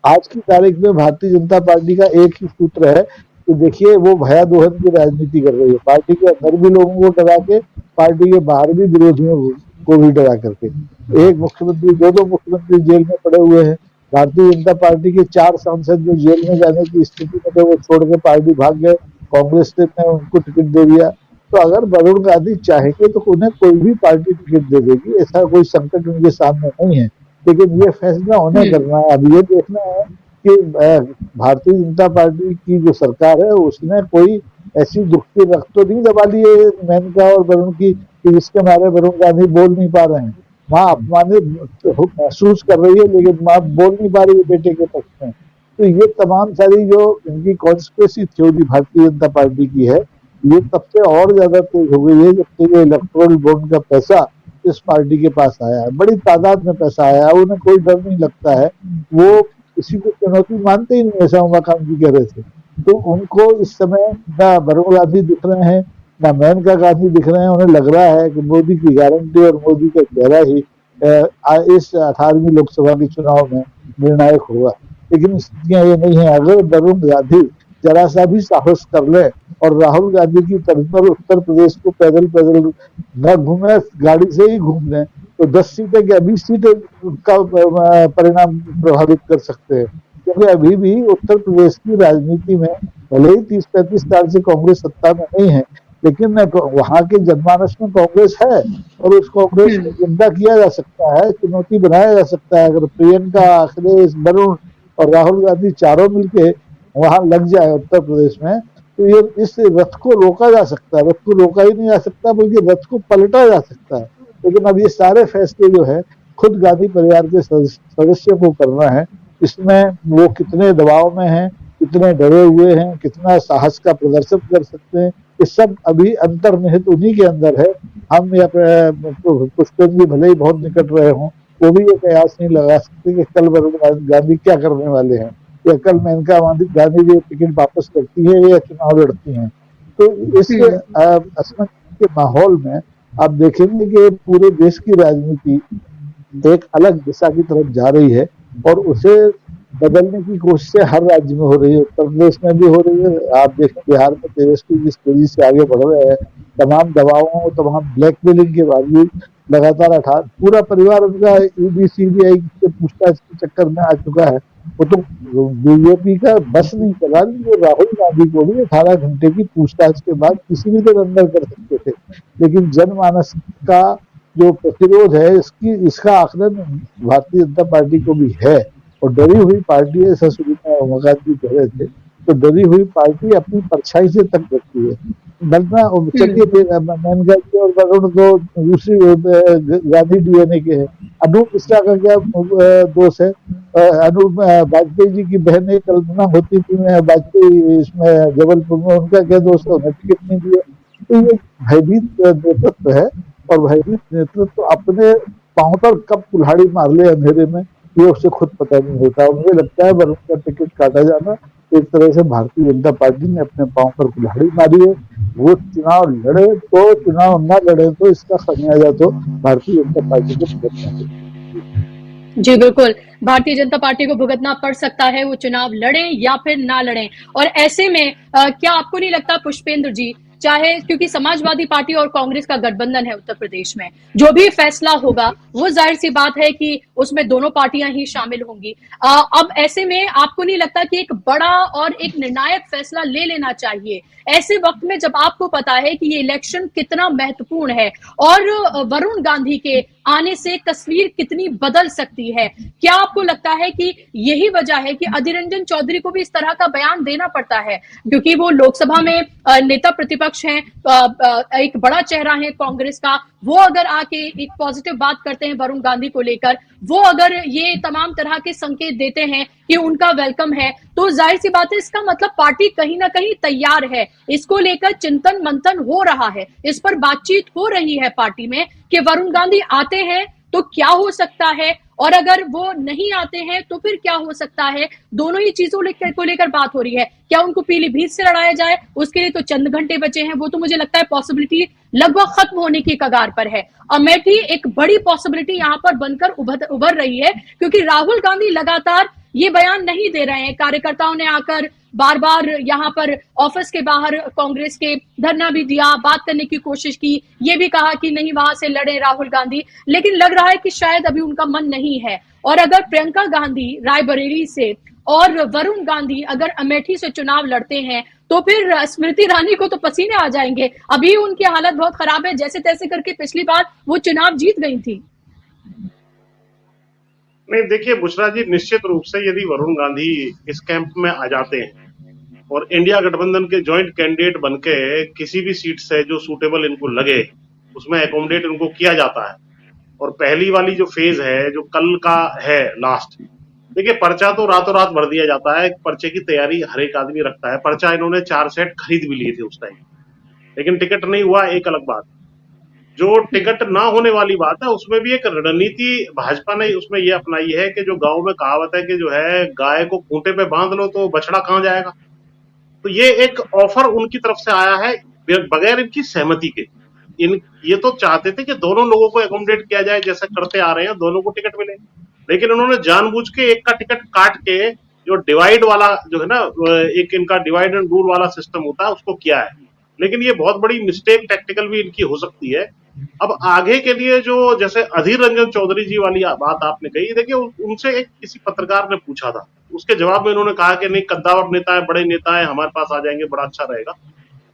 आज की तारीख में भारतीय जनता पार्टी का एक ही सूत्र है कि देखिए वो भया दोहन की राजनीति कर रही है, पार्टी के अंदर भी लोगों को डरा के, पार्टी के बाहर भी विरोधियों को भी डरा करके। एक मुख्यमंत्री, 2 मुख्यमंत्री जेल में पड़े हुए हैं, भारतीय जनता पार्टी के 4 सांसद जो जेल में जाने की स्थिति में थे वो छोड़ के पार्टी भाग गए, कांग्रेस ने उनको टिकट दे दिया। तो अगर वरुण गांधी चाहेंगे तो उन्हें कोई भी पार्टी टिकट दे देगी, ऐसा कोई संकट उनके सामने नहीं है। लेकिन ये फैसला उन्हें करना है। अब ये देखना है कि भारतीय जनता पार्टी की जो सरकार है उसने कोई ऐसी दुख की रख तो नहीं दबा ली है मेनका और वरुण की कि जिसके मारे वरुण गांधी बोल नहीं पा रहे हैं। माँ अपमानित महसूस कर रही है, लेकिन माँ बोल नहीं पा रही है बेटे के पक्ष में। तो ये तमाम सारी जो इनकी conspiracy theory Bharatiya Janata party की है, ये तब से और ज्यादा तेज हो गई है जब से ये इलेक्टोरल बॉन्ड का पैसा इस पार्टी के पास आया है। बड़ी तादाद में पैसा आया है, उन्हें कोई डर नहीं लगता है, वो किसी को चुनौती मानते ही नहीं, ऐसा उमाकांत जी कह रहे थे। तो उनको इस समय ना वरुण गांधी दिख रहे हैं, ना मेनका गांधी दिख रहे हैं। उन्हें लग रहा है कि मोदी की गारंटी और मोदी का चेहरा ही इस 18वीं लोकसभा के चुनाव में निर्णायक होगा। लेकिन स्थितियां ये नहीं है। अगर वरुण गांधी जरा सा भी साहस कर ले और राहुल गांधी की तर्ज पर उत्तर प्रदेश को पैदल पैदल न घूमे, गाड़ी से ही घूम लें, तो 10 सीटें क्या 20 सीटें का परिणाम प्रभावित कर सकते हैं। क्योंकि अभी भी उत्तर प्रदेश की राजनीति में भले ही 30-35 साल से कांग्रेस सत्ता में नहीं है, लेकिन वहां के जनमानस में कांग्रेस है और उस कांग्रेस को जिंदा किया जा सकता है, चुनौती बनाया जा सकता है। अगर प्रियंका, अखिलेश, वरुण और राहुल गांधी चारों मिलके वहां लग जाए उत्तर प्रदेश में, तो ये इस रथ को रोका जा सकता है। रथ को रोका ही नहीं जा सकता, बल्कि रथ को पलटा जा सकता है। लेकिन अब ये सारे फैसले जो है खुद गांधी परिवार के सदस्य को करना है। इसमें वो कितने दबाव में हैं, कितने डरे हुए हैं, कितना साहस का प्रदर्शन कर सकते हैं, ये सब अभी अंतर्निहित उन्हीं के अंदर है। हम या पुष्पेंद्र जी भले ही बहुत निकट रहे हों, वो भी ये कयास नहीं लगा सकते कि कल वरुण गांधी क्या करने वाले हैं, या कल मेनका गांधी जी टिकट वापस करती है या चुनाव लड़ती हैं। तो इस असमंजस के माहौल में आप देखेंगे कि पूरे देश की राजनीति एक अलग दिशा की तरफ जा रही है और उसे बदलने की कोशिशें हर राज्य में हो रही है। उत्तर प्रदेश में भी हो रही है। आप देखें बिहार में तेजस्वी जिस तेजी से आगे बढ़ रहे हैं, तमाम दबावों, तमाम ब्लैकमेलिंग के बावजूद लगातार पूरा परिवार उनका ईडी सीबीआई से पूछताछ के चक्कर में आ चुका है। वो तो बीजेपी का बस नहीं चला, वो राहुल गांधी को भी 18 घंटे की पूछताछ के बाद किसी भी दिन अंदर कर सकते थे। लेकिन जनमानस का जो प्रतिरोध है इसका आकलन भारतीय जनता पार्टी को भी है और डरी हुई पार्टी है। ऐसा शुरू में उमाकांत जी कह रहे थे, तो डरी हुई पार्टी अपनी परछाई से तक रखती है। बलना चलिए फिर मेनका जी और वरुण तो दूसरी गांधी डीएनए के हैं। अनूप मिश्रा का क्या दोष है? अनूप वाजपेयी जी की बहन एक कल्पना होती थी मैं वाजपेयी इसमें जबलपुर में, उनका क्या दोष है? उन्हें टिकट नहीं दिया। तो ये भयभीत नेतृत्व है और भयभीत नेतृत्व अपने पांव पर कब कुल्हाड़ी मार ले अंधेरे में ये उससे खुद पता नहीं होता। मुझे लगता है वरुण का टिकट काटा जाना एक तरह से भारतीय जनता पार्टी ने अपने पांव पर कुल्हाड़ी मारी है। वो चुनाव लड़े तो, चुनाव न लड़े तो इसका खमियाजा तो भारतीय जनता पार्टी को भुगतना है। जी बिल्कुल, भारतीय जनता पार्टी को भुगतना पड़ सकता है, वो चुनाव लड़ें या फिर ना लड़ें। और ऐसे में क्या आपको नहीं लगता पुष्पेंद्र जी, चाहे क्योंकि समाजवादी पार्टी और कांग्रेस का गठबंधन है उत्तर प्रदेश में, जो भी फैसला होगा वो जाहिर सी बात है कि उसमें दोनों पार्टियां ही शामिल होंगी। अब ऐसे में आपको नहीं लगता कि एक बड़ा और एक निर्णायक फैसला ले लेना चाहिए ऐसे वक्त में, जब आपको पता है कि ये इलेक्शन कितना महत्वपूर्ण है और वरुण गांधी के आने से तस्वीर कितनी बदल सकती है? क्या आपको लगता है कि यही वजह है कि अधीर रंजन चौधरी को भी इस तरह का बयान देना पड़ता है, क्योंकि वो लोकसभा में नेता प्रतिपक्ष हैं, एक बड़ा चेहरा है कांग्रेस का, वो अगर आके एक पॉजिटिव बात करते हैं वरुण गांधी को लेकर, वो अगर ये तमाम तरह के संकेत देते हैं कि उनका वेलकम है, तो जाहिर सी बात है इसका मतलब पार्टी कहीं ना कहीं तैयार है। इसको लेकर चिंतन मंथन हो रहा है, इस पर बातचीत हो रही है पार्टी में कि वरुण गांधी आते हैं तो क्या हो सकता है और अगर वो नहीं आते हैं तो फिर क्या हो सकता है। दोनों ही चीजों को लेकर बात हो रही है। क्या उनको पीलीभीत से लड़ाया जाए, उसके लिए तो चंद घंटे बचे हैं, वो तो मुझे लगता है पॉसिबिलिटी लगभग खत्म होने की कगार पर है। अमेठी एक बड़ी पॉसिबिलिटी यहां पर बनकर उभर रही है, क्योंकि राहुल गांधी लगातार ये बयान नहीं दे रहे हैं। कार्यकर्ताओं ने आकर बार बार यहाँ पर ऑफिस के बाहर कांग्रेस के धरना भी दिया, बात करने की कोशिश की, ये भी कहा कि नहीं वहां से लड़े राहुल गांधी, लेकिन लग रहा है कि शायद अभी उनका मन नहीं है। और अगर प्रियंका गांधी रायबरेली से और वरुण गांधी अगर अमेठी से चुनाव लड़ते हैं तो फिर स्मृति ईरानी को तो पसीने आ जाएंगे। अभी उनकी हालत बहुत खराब है, जैसे तैसे करके पिछली बार वो चुनाव जीत गई थी। नहीं देखिए बुशरा जी, निश्चित रूप से यदि वरुण गांधी इस कैंप में आ जाते हैं और इंडिया गठबंधन के जॉइंट कैंडिडेट बनके किसी भी सीट से जो सूटेबल इनको लगे उसमें एकोमोडेट उनको किया जाता है, और पहली वाली जो फेज है जो कल का है लास्ट, देखिए पर्चा तो रातों रात भर दिया जाता है। पर्चे की तैयारी हर एक आदमी रखता है। पर्चा इन्होंने 4 सेट खरीद भी लिए थे उस टाइम, लेकिन टिकट नहीं हुआ, एक अलग बात। जो टिकट ना होने वाली बात है उसमें भी एक रणनीति भाजपा ने उसमें ये अपनाई है कि जो गांव में कहावत है कि जो है गाय को खूंटे पे बांध लो तो बछड़ा कहां जाएगा, तो ये एक ऑफर उनकी तरफ से आया है बगैर इनकी सहमति के। ये तो चाहते थे कि दोनों लोगों को एकोमोडेट किया जाए, जैसे करते आ रहे हैं, दोनों को टिकट मिले, लेकिन उन्होंने जानबूझ के एक का टिकट काट के जो डिवाइड वाला जो है ना, एक इनका डिवाइड एंड रूल वाला सिस्टम होता है उसको किया है। लेकिन ये बहुत बड़ी मिस्टेक टैक्टिकल भी इनकी हो सकती है। अब आगे के लिए जो जैसे अधीर रंजन चौधरी जी वाली बात आपने कही, देखिए उनसे एक किसी पत्रकार ने पूछा था, उसके जवाब में इन्होंने कहा कि नहीं, कद्दावर नेता है, बड़े नेता है, हमारे पास आ जाएंगे, बड़ा अच्छा रहेगा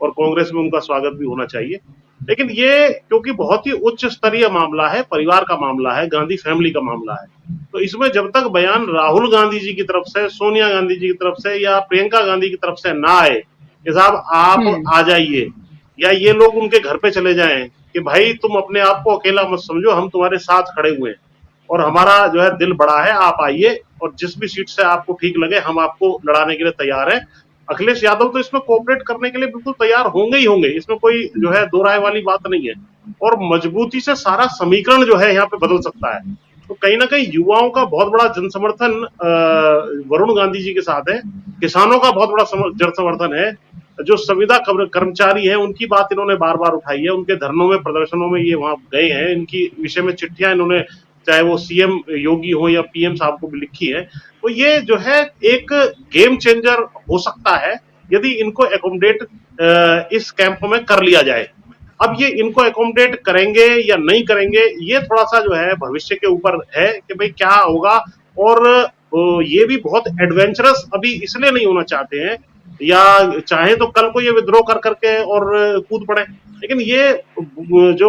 और कांग्रेस में उनका स्वागत भी होना चाहिए। लेकिन ये क्योंकि बहुत ही उच्च स्तरीय मामला है, परिवार का मामला है, गांधी फैमिली का मामला है, तो इसमें जब तक बयान राहुल गांधी जी की तरफ से, सोनिया गांधी जी की तरफ से या प्रियंका गांधी की तरफ से ना आए कि साहब आप आ जाइए, या ये लोग उनके घर पे चले जाएं कि भाई तुम अपने आप को अकेला मत समझो, हम तुम्हारे साथ खड़े हुए हैं और हमारा जो है दिल बड़ा है, आप आइए और जिस भी सीट से आपको ठीक लगे हम आपको लड़ाने के लिए तैयार हैं। अखिलेश यादव तो इसमें कोऑपरेट करने के लिए बिल्कुल तैयार होंगे ही होंगे, इसमें कोई जो है दो राय वाली बात नहीं है, और मजबूती से सारा समीकरण जो है यहाँ पे बदल सकता है। तो कहीं ना कहीं युवाओं का बहुत बड़ा जनसमर्थन वरुण गांधी जी के साथ है, किसानों का बहुत बड़ा जनसमर्थन है, जो संविदा कर्मचारी है उनकी बात इन्होंने बार बार उठाई है, उनके धरनों में, प्रदर्शनों में ये वहां गए हैं, इनकी विषय में चिट्ठियां इन्होंने चाहे वो सीएम योगी हो या पीएम साहब को भी लिखी है। तो ये जो है एक गेम चेंजर हो सकता है यदि इनको एकोमोडेट इस कैंप में कर लिया जाए। अब ये इनको एकोमोडेट करेंगे या नहीं करेंगे, ये थोड़ा सा जो है भविष्य के ऊपर है कि भाई क्या होगा। और ये भी बहुत एडवेंचरस अभी इसलिए नहीं होना चाहते हैं, या चाहे तो कल को ये विद्रोह कर करके और कूद पड़े, लेकिन ये जो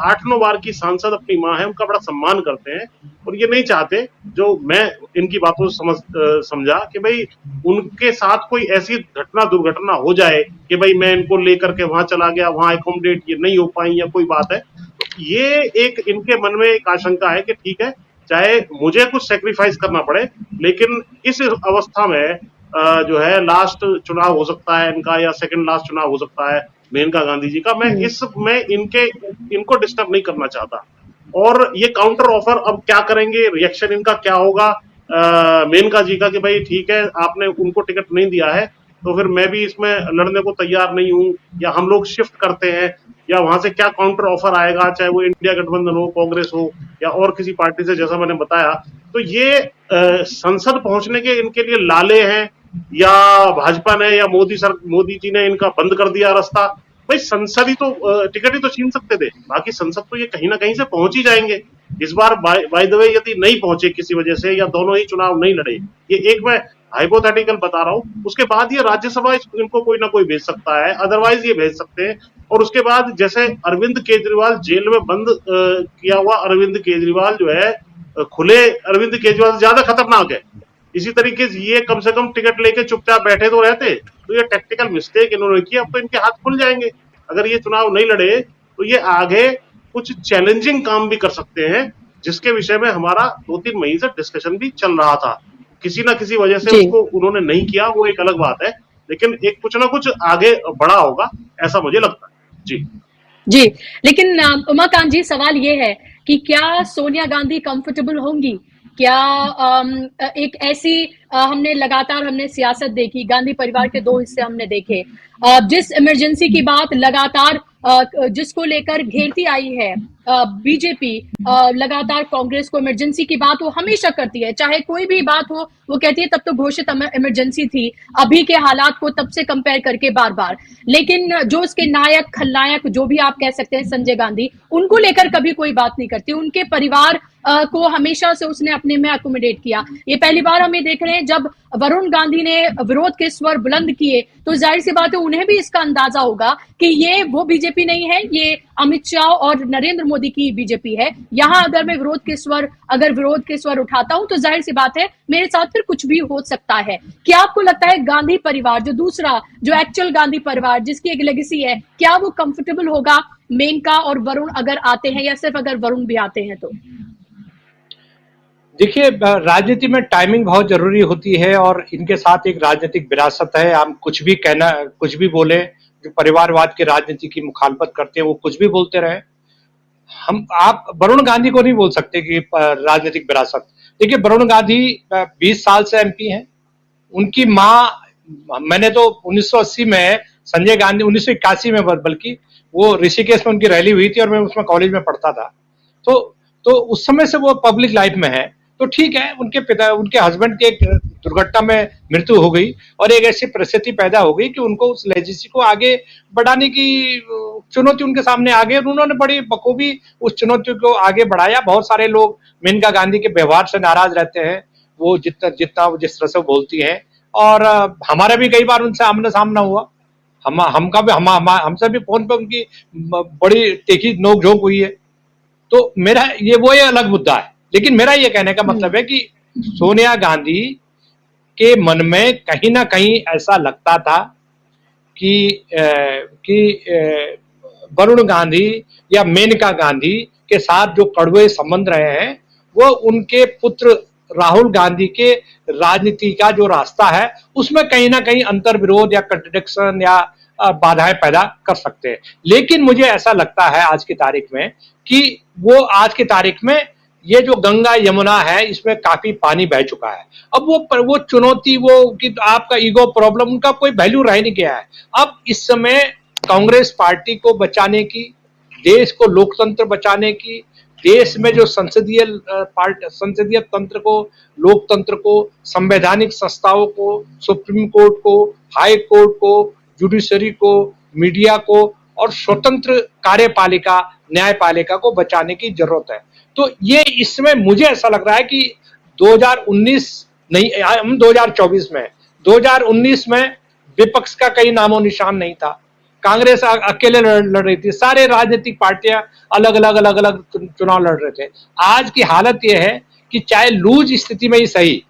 8-9 बार की सांसद अपनी माँ है उनका बड़ा सम्मान करते हैं और ये नहीं चाहते, जो मैं इनकी बातों से समझा कि भाई उनके साथ कोई ऐसी घटना दुर्घटना हो जाए कि भाई मैं इनको लेकर के वहां चला गया, वहां एकोमोडेट ये नहीं हो पाई या कोई बात है, तो ये एक इनके मन में एक आशंका है कि ठीक है चाहे मुझे कुछ सेक्रीफाइस करना पड़े, लेकिन इस अवस्था में जो है लास्ट चुनाव हो सकता है इनका या सेकंड लास्ट चुनाव हो सकता है मेनका गांधी जी का, मैं इसमें इनको डिस्टर्ब नहीं करना चाहता। और ये काउंटर ऑफर अब क्या करेंगे, रिएक्शन इनका क्या होगा मेनका जी का कि भाई ठीक है आपने उनको टिकट नहीं दिया है तो फिर मैं भी इसमें लड़ने को तैयार नहीं हूं, या हम लोग शिफ्ट करते हैं, या वहां से क्या काउंटर ऑफर आएगा, चाहे वो इंडिया गठबंधन हो, कांग्रेस हो या और किसी पार्टी से, जैसा मैंने बताया। तो ये संसद पहुंचने के इनके लिए लाले हैं, या भाजपा ने या मोदी जी ने इनका बंद कर दिया रास्ता। भाई संसद ही तो टिकट ही तो छीन सकते थे, बाकी संसद तो ये कहीं ना कहीं से पहुंच ही जाएंगे इस बार। बाय द वे यदि नहीं पहुंचे किसी वजह से या दोनों ही चुनाव नहीं लड़े, ये एक मैं हाइपोथेटिकल बता रहा हूं, उसके बाद ये राज्यसभा इनको कोई ना कोई भेज सकता है, अदरवाइज ये भेज सकते हैं। और उसके बाद जैसे अरविंद केजरीवाल जेल में बंद किया हुआ अरविंद केजरीवाल जो है, खुले अरविंद केजरीवाल से ज्यादा खतरनाक है, इसी तरीके से ये कम से कम टिकट लेके चुपचाप बैठे तो रहते। तो ये टैक्टिकल मिस्टेक इन्होंने की, अब तो इनके हाथ खुल जाएंगे अगर ये चुनाव नहीं लड़े, तो ये आगे कुछ चैलेंजिंग काम भी कर सकते हैं, जिसके विषय में हमारा 2-3 महीने से डिस्कशन भी चल रहा था। किसी ना किसी वजह से उसको उन्होंने नहीं किया, वो एक अलग बात है, लेकिन एक कुछ ना कुछ आगे बड़ा होगा ऐसा मुझे लगता है। जी लेकिन उमाकांत जी, सवाल ये है कि क्या सोनिया गांधी कंफर्टेबल होंगी? क्या एक ऐसी हमने लगातार सियासत देखी, गांधी परिवार के 2 हिस्से हमने देखे, जिस इमरजेंसी की बात लगातार जिसको लेकर घेरती आई है बीजेपी, लगातार कांग्रेस को इमरजेंसी की बात वो हमेशा करती है, चाहे कोई भी बात हो वो कहती है तब तो घोषित इमरजेंसी थी, अभी के हालात को तब से कंपेयर करके बार बार। लेकिन जो उसके नायक खलनायक जो भी आप कह सकते हैं संजय गांधी, उनको लेकर कभी कोई बात नहीं करती, उनके परिवार को हमेशा से उसने अपने में अकोमोडेट किया। ये पहली बार हम ये देख रहे हैं जब वरुण गांधी ने विरोध के स्वर बुलंद किए, तो जाहिर सी बात है उन्हें भी इसका अंदाजा होगा कि ये वो बीजेपी नहीं है, ये अमित शाह और नरेंद्र मोदी की बीजेपी है। यहां अगर मैं विरोध के स्वर उठाता हूं तो जाहिर सी बात है मेरे साथ फिर कुछ भी हो सकता है। क्या आपको लगता है गांधी परिवार, जो एक्चुअल गांधी परिवार जिसकी एक लेगेसी है, क्या वो कंफर्टेबल होगा मेनका और वरुण अगर आते हैं, या सिर्फ अगर वरुण भी आते हैं? तो देखिए, राजनीति में टाइमिंग बहुत जरूरी होती है और इनके साथ एक राजनीतिक विरासत है। हम कुछ भी बोले, जो परिवारवाद की राजनीति की मुखालफत करते हैं वो कुछ भी बोलते रहे। आप वरुण गांधी को नहीं बोल सकते कि राजनीतिक विरासत। देखिए, वरुण गांधी 20 साल से एमपी हैं। उनकी माँ, मैंने तो 1980 में संजय गांधी, 1981 में बल्कि, वो ऋषिकेश में उनकी रैली हुई थी और मैं उसमें कॉलेज में पढ़ता था। तो उस समय से वो पब्लिक लाइफ में है तो ठीक है, उनके हस्बैंड की एक दुर्घटना में मृत्यु हो गई और एक ऐसी परिस्थिति पैदा हो गई कि उनको उस लेजेसी को आगे बढ़ाने की चुनौती उनके सामने आ गई और उन्होंने बड़ी बखूबी उस चुनौती को आगे बढ़ाया। बहुत सारे लोग मेनका गांधी के व्यवहार से नाराज रहते हैं, वो जितना जिस तरह से बोलती है, और हमारा भी कई बार उनसे आमना सामना हुआ। हमसे भी फोन पे उनकी बड़ी तीखी नोक-झोंक हुई है। तो मेरा ये अलग मुद्दा है, लेकिन मेरा ये कहने का मतलब है कि सोनिया गांधी के मन में कहीं ना कहीं ऐसा लगता था कि वरुण गांधी या मेनका गांधी के साथ जो कड़वे संबंध रहे हैं वो उनके पुत्र राहुल गांधी के राजनीति का जो रास्ता है उसमें कहीं ना कहीं अंतर विरोध या कंट्रडिक्शन या बाधाएं पैदा कर सकते हैं। लेकिन मुझे ऐसा लगता है आज की तारीख में कि वो आज की तारीख में ये जो गंगा यमुना है इसमें काफी पानी बह चुका है। अब वो चुनौती वो कि आपका ईगो प्रॉब्लम उनका कोई वैल्यू रह नहीं गया है। अब इस समय कांग्रेस पार्टी को बचाने की, देश को लोकतंत्र बचाने की, देश में जो संसदीय तंत्र को, लोकतंत्र को, संवैधानिक संस्थाओं को, सुप्रीम कोर्ट को, हाई कोर्ट को, जुडिशरी को, मीडिया को और स्वतंत्र कार्यपालिका, न्यायपालिका को बचाने की जरूरत है। तो ये इसमें मुझे ऐसा लग रहा है कि 2019 नहीं, हम 2024 में 2019 में विपक्ष का कई नामो निशान नहीं था। कांग्रेस अकेले लड़ रही थी, सारे राजनीतिक पार्टियां अलग अलग चुनाव लड़ रहे थे। आज की हालत यह है कि चाहे लूज स्थिति में ही सही,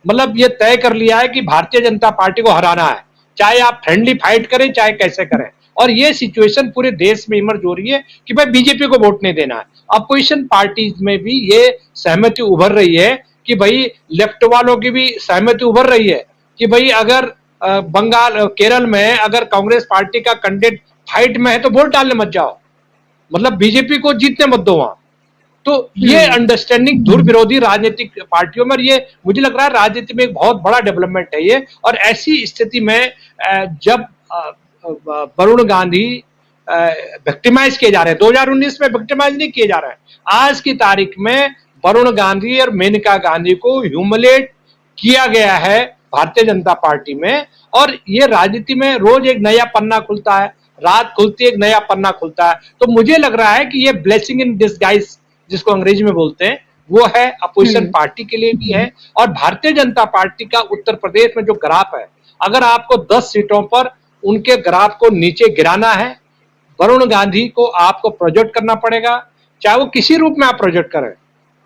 मतलब ये तय कर लिया है कि भारतीय जनता पार्टी को हराना है, चाहे आप फ्रेंडली फाइट करें चाहे कैसे करें। और ये सिचुएशन पूरे देश में इमर्ज हो रही है कि भाई बीजेपी को वोट नहीं देना है। अपोजिशन पार्टीज में भी ये सहमति उभर रही है कि भाई लेफ्ट वालों की भी सहमति उभर रही है कि भाई अगर बंगाल, केरल में अगर कांग्रेस पार्टी का कैंडिडेट फाइट में है तो वोट डालने मत जाओ, मतलब बीजेपी को जीतने मत दो वहां। तो ये अंडरस्टैंडिंग धुर विरोधी राजनीतिक पार्टियों में, ये मुझे लग रहा है राजनीति में एक बहुत बड़ा डेवलपमेंट है ये। और ऐसी स्थिति में जब वरुण गांधी विक्टिमाइज किए जा रहे हैं, 2019 में विक्टिमाइज नहीं किए जा रहे हैं, आज की तारीख में वरुण गांधी और मेनका गांधी को ह्यूमिलेट किया गया है भारतीय जनता पार्टी में। और ये राजनीति में रोज एक नया पन्ना खुलता है, रात खुलती है एक नया पन्ना खुलता है। तो मुझे लग रहा है कि ये ब्लेसिंग इन डिसगाइज जिसको अंग्रेजी में बोलते हैं वो है, अपोजिशन पार्टी के लिए भी है। और भारतीय जनता पार्टी का उत्तर प्रदेश में जो ग्राफ है, अगर आपको 10 सीटों पर उनके ग्राफ को नीचे गिराना है, वरुण गांधी को आपको प्रोजेक्ट करना पड़ेगा, चाहे वो किसी रूप में आप प्रोजेक्ट करें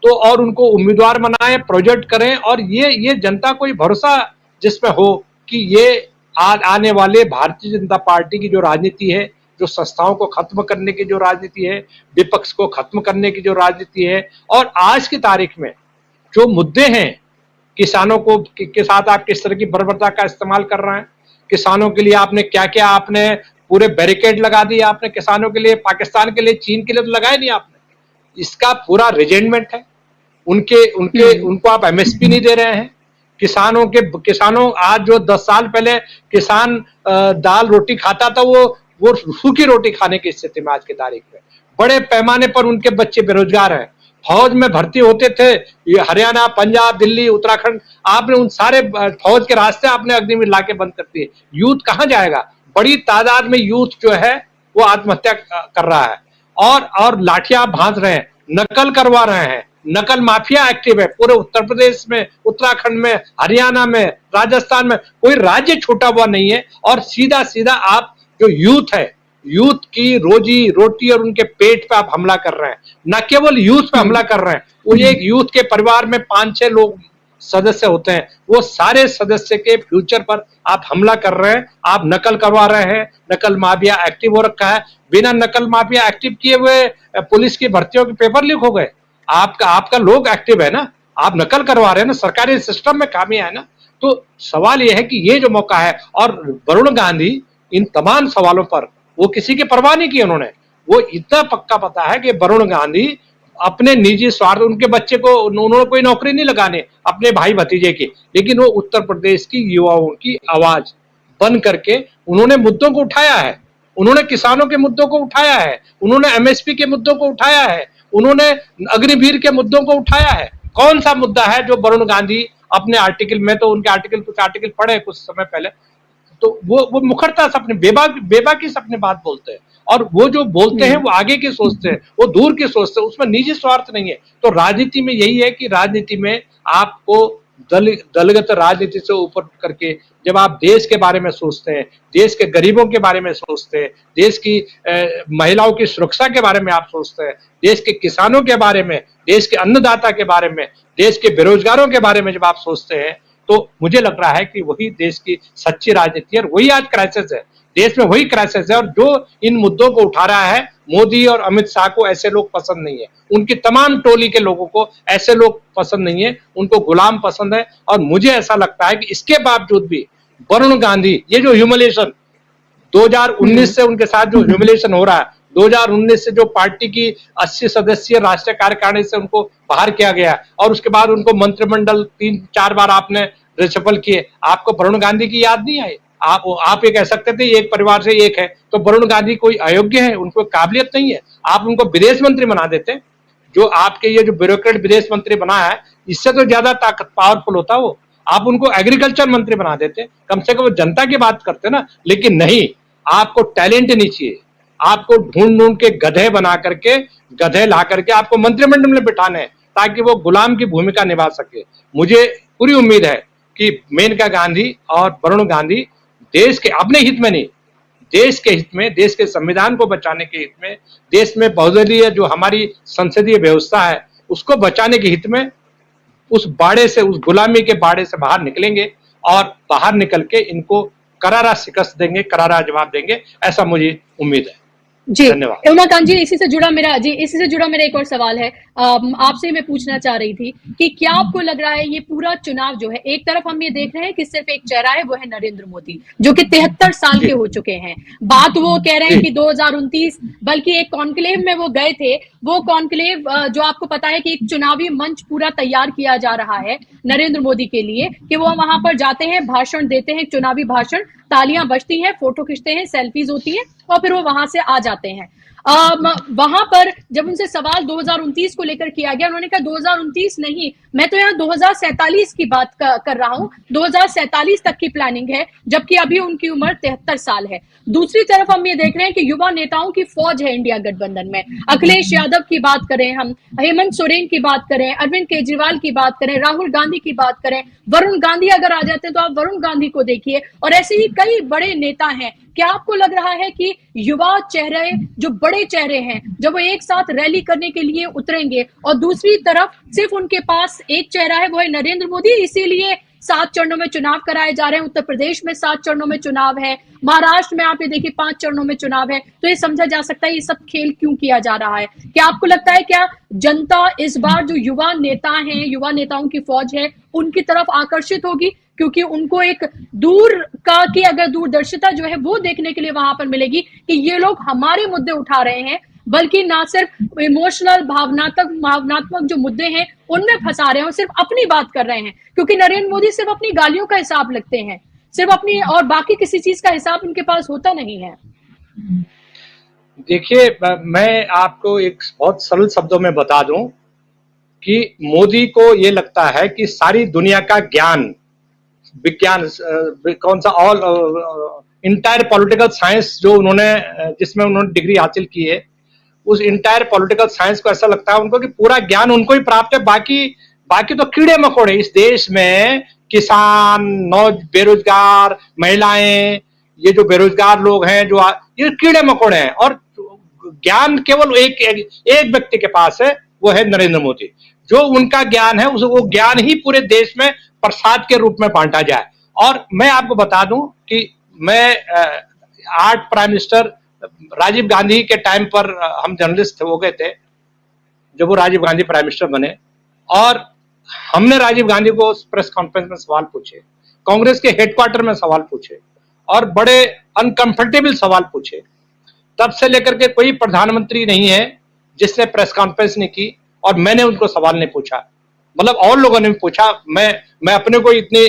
तो, और उनको उम्मीदवार बनाएं, प्रोजेक्ट करें। और ये जनता को भरोसा जिसमें हो कि ये आने वाले भारतीय जनता पार्टी की जो राजनीति है, जो संस्थाओं को खत्म करने की जो राजनीति है, विपक्ष को खत्म करने की जो राजनीति है, और आज की तारीख में जो मुद्दे हैं, किसानों को के साथ आप किस तरह की बर्बरता का इस्तेमाल कर रहे हैं, किसानों के लिए आपने क्या क्या, आपने पूरे बैरिकेड लगा दिए आपने किसानों के लिए, पाकिस्तान के लिए, चीन के लिए तो लगाए नहीं आपने। इसका पूरा रिजेंटमेंट है। उनको आप एमएसपी नहीं दे रहे हैं। किसानों आज जो 10 साल पहले किसान दाल रोटी खाता था वो सूखी रोटी खाने की स्थिति में आज की तारीख में। बड़े पैमाने पर उनके बच्चे बेरोजगार हैं। फौज में भर्ती होते थे, ये हरियाणा, पंजाब, दिल्ली, उत्तराखंड, आपने उन सारे फौज के रास्ते आपने अग्निवीर लाके बंद कर दिए। यूथ कहाँ जाएगा? बड़ी तादाद में यूथ जो है वो आत्महत्या कर रहा है और लाठियां भांज रहे हैं, नकल करवा रहे हैं। नकल माफिया एक्टिव है पूरे उत्तर प्रदेश में, उत्तराखंड में, हरियाणा में, राजस्थान में, कोई राज्य छूटा हुआ नहीं है। और सीधा सीधा आप जो यूथ है, यूथ की रोजी रोटी और उनके पेट पे आप हमला कर रहे हैं। न केवल यूथ पे हमला कर रहे हैं, वो एक यूथ के परिवार में 5-6 लोग सदस्य होते हैं, वो सारे सदस्य के फ्यूचर पर आप हमला कर रहे हैं। आप नकल करवा रहे हैं। नकल माफिया एक्टिव हो रखा है। बिना नकल माफिया एक्टिव किए हुए पुलिस की भर्तियों के पेपर लीक हो गए। आपका लोग एक्टिव है ना, आप नकल करवा रहे हैं ना, सरकारी सिस्टम में खामियां है ना। तो सवाल यह है कि ये जो मौका है, और वरुण गांधी इन तमाम सवालों पर वो किसी की परवाह नहीं की उन्होंने। वो इतना पक्का पता है कि वरुण गांधी अपने निजी स्वार्थ, उनके बच्चे को उन्होंने कोई नौकरी नहीं लगाने अपने भाई भतीजे की, लेकिन वो उत्तर प्रदेश की युवाओं की आवाज बन करके उन्होंने मुद्दों को उठाया है। उन्होंने किसानों के मुद्दों को उठाया है, उन्होंने एमएसपी के मुद्दों को उठाया है, उन्होंने अग्निवीर के मुद्दों को उठाया है। कौन सा मुद्दा है जो वरुण गांधी अपने आर्टिकल में, तो उनके कुछ आर्टिकल पढ़े कुछ समय पहले, तो वो मुखरता से अपने बेबाकी से अपनी बात बोलते हैं, और वो जो बोलते हैं वो आगे की सोचते हैं, वो दूर की सोचते हैं, उसमें निजी स्वार्थ नहीं है। तो राजनीति में यही है कि राजनीति में आपको दलगत राजनीति से ऊपर करके जब आप देश के बारे में सोचते हैं, देश के गरीबों के बारे में सोचते हैं, देश की महिलाओं की सुरक्षा के बारे में आप सोचते हैं, देश के किसानों के बारे में, देश के अन्नदाता के बारे में, देश के बेरोजगारों के बारे में जब आप सोचते हैं, तो मुझे लग रहा है कि वही देश की सच्ची राजनीति है, और वही आज क्राइसिस है देश में, वही क्राइसिस है। और जो इन मुद्दों को उठा रहा है, मोदी और अमित शाह को ऐसे लोग पसंद नहीं है, उनकी तमाम टोली के लोगों को ऐसे लोग पसंद नहीं है, उनको गुलाम पसंद है। और मुझे ऐसा लगता है कि इसके बावजूद भी वरुण गांधी, ये जो ह्यूमिलेशन 2019 से उनके साथ जो ह्यूमिलेशन हो रहा है, 2019 से जो पार्टी की 80 सदस्यीय राष्ट्रीय कार्यकारिणी से उनको बाहर किया गया, और उसके बाद उनको मंत्रिमंडल 3-4 बार आपने रिशफल किए, आपको वरुण गांधी की याद नहीं आई? आप ये कह सकते थे एक परिवार से एक है, तो वरुण गांधी कोई अयोग्य है, उनको काबिलियत नहीं है? आप उनको विदेश मंत्री बना देते। जो आपके ये जो ब्यूरोक्रेट विदेश मंत्री बना है, इससे तो ज्यादा ताकत पावरफुल होता वो। आप उनको एग्रीकल्चर मंत्री बना देते, कम से कम वो जनता की बात करते ना। लेकिन नहीं, आपको टैलेंट नहीं चाहिए, आपको ढूंढ के गधे बना करके, गधे ला करके आपको मंत्रिमंडल में बिठाने हैं ताकि वो गुलाम की भूमिका निभा सके। मुझे पूरी उम्मीद है कि मेनका गांधी और वरुण गांधी देश के अपने हित में नहीं, देश के हित में, देश के संविधान को बचाने के हित में, देश में बहुदलीय जो हमारी संसदीय व्यवस्था है उसको बचाने के हित में उस बाड़े से, उस गुलामी के बाड़े से बाहर निकलेंगे, और बाहर निकल के इनको करारा शिकस्त देंगे, करारा जवाब देंगे, ऐसा मुझे उम्मीद है। जी, उमाकांत जी, इसी से जुड़ा मेरा एक और सवाल है। आपसे मैं पूछना चाह रही थी कि क्या आपको लग रहा है ये पूरा चुनाव जो है, एक तरफ हम ये देख रहे हैं कि सिर्फ एक चेहरा है, वो है नरेंद्र मोदी, जो कि 73 साल के हो चुके हैं। बात वो कह रहे हैं कि 2029, बल्कि एक कॉन्क्लेव में वो गए थे, वो कॉन्क्लेव जो आपको पता है कि एक चुनावी मंच पूरा तैयार किया जा रहा है नरेंद्र मोदी के लिए, कि वो वहां पर जाते हैं, भाषण देते हैं, चुनावी भाषण, तालियां बजती हैं, फोटो खींचते हैं, सेल्फीज होती हैं, और फिर वो वहां से आ जाते हैं। वहां पर जब उनसे सवाल 2029 को लेकर किया गया, उन्होंने कहा 2029 नहीं, मैं तो यहाँ 2047 की बात कर रहा हूँ, 2047 तक की प्लानिंग है, जबकि अभी उनकी उम्र 73 साल है। दूसरी तरफ हम ये देख रहे हैं कि युवा नेताओं की फौज है इंडिया गठबंधन में। अखिलेश यादव की बात करें, हम हेमंत सोरेन की बात करें, अरविंद केजरीवाल की बात करें, राहुल गांधी की बात करें, वरुण गांधी अगर आ जाते हैं तो आप वरुण गांधी को देखिए, और ऐसे ही कई बड़े नेता हैं। क्या आपको लग रहा है कि युवा चेहरे, जो बड़े चेहरे हैं, जब वो एक साथ रैली करने के लिए उतरेंगे, और दूसरी तरफ सिर्फ उनके पास एक चेहरा है, वो है नरेंद्र मोदी, इसीलिए 7 चरणों में चुनाव कराए जा रहे हैं? उत्तर प्रदेश में 7 चरणों में चुनाव है, महाराष्ट्र में आप ये देखिए 5 चरणों में चुनाव है। तो ये समझा जा सकता है ये सब खेल क्यों किया जा रहा है। क्या आपको लगता है क्या जनता इस बार जो युवा नेता हैं, युवा नेताओं की फौज है, उनकी तरफ आकर्षित होगी, क्योंकि उनको एक दूर का की अगर दूरदर्शिता जो है वो देखने के लिए वहां पर मिलेगी कि ये लोग हमारे मुद्दे उठा रहे हैं, बल्कि ना सिर्फ इमोशनल, भावनात्मक जो मुद्दे हैं उनमें फंसा रहे हैं, और सिर्फ अपनी बात कर रहे हैं। क्योंकि नरेंद्र मोदी सिर्फ अपनी गालियों का हिसाब लगते हैं, सिर्फ अपनी, और बाकी किसी चीज का हिसाब उनके पास होता नहीं है। देखिए, मैं आपको एक बहुत सरल शब्दों में बता दूं कि मोदी को ये लगता है कि सारी दुनिया का ज्ञान, विज्ञान, कौन सा, ऑल इंटायर पॉलिटिकल साइंस जो जिसमें उन्होंने डिग्री हासिल की है, उस इंटायर पॉलिटिकल साइंस को ऐसा लगता है उनको कि पूरा ज्ञान उनको ही प्राप्त है, बाकी तो कीड़े मकोड़े इस देश में, किसान, बेरोजगार, महिलाएं, ये जो बेरोजगार लोग हैं, जो ये कीड़े मकोड़े हैं, और ज्ञान केवल एक व्यक्ति के पास है, वो है नरेंद्र मोदी। जो उनका ज्ञान है वो ज्ञान ही पूरे देश में प्रसाद के रूप में बांटा जाए। और मैं आपको बता दूं कि मैं 8 प्राइम मिनिस्टर राजीव गांधी के टाइम पर हम जर्नलिस्ट हो गए थे, जब वो राजीव गांधी प्राइम मिनिस्टर बने, और हमने राजीव गांधी को प्रेस कॉन्फ्रेंस में सवाल पूछे, कांग्रेस के हेडक्वार्टर में सवाल पूछे, और बड़े अनकंफर्टेबल सवाल पूछे। तब से लेकर के कोई प्रधानमंत्री नहीं है जिसने प्रेस कॉन्फ्रेंस नहीं की और मैंने उनको सवाल नहीं पूछा। मतलब और लोगों ने भी पूछा, मैं अपने को इतनी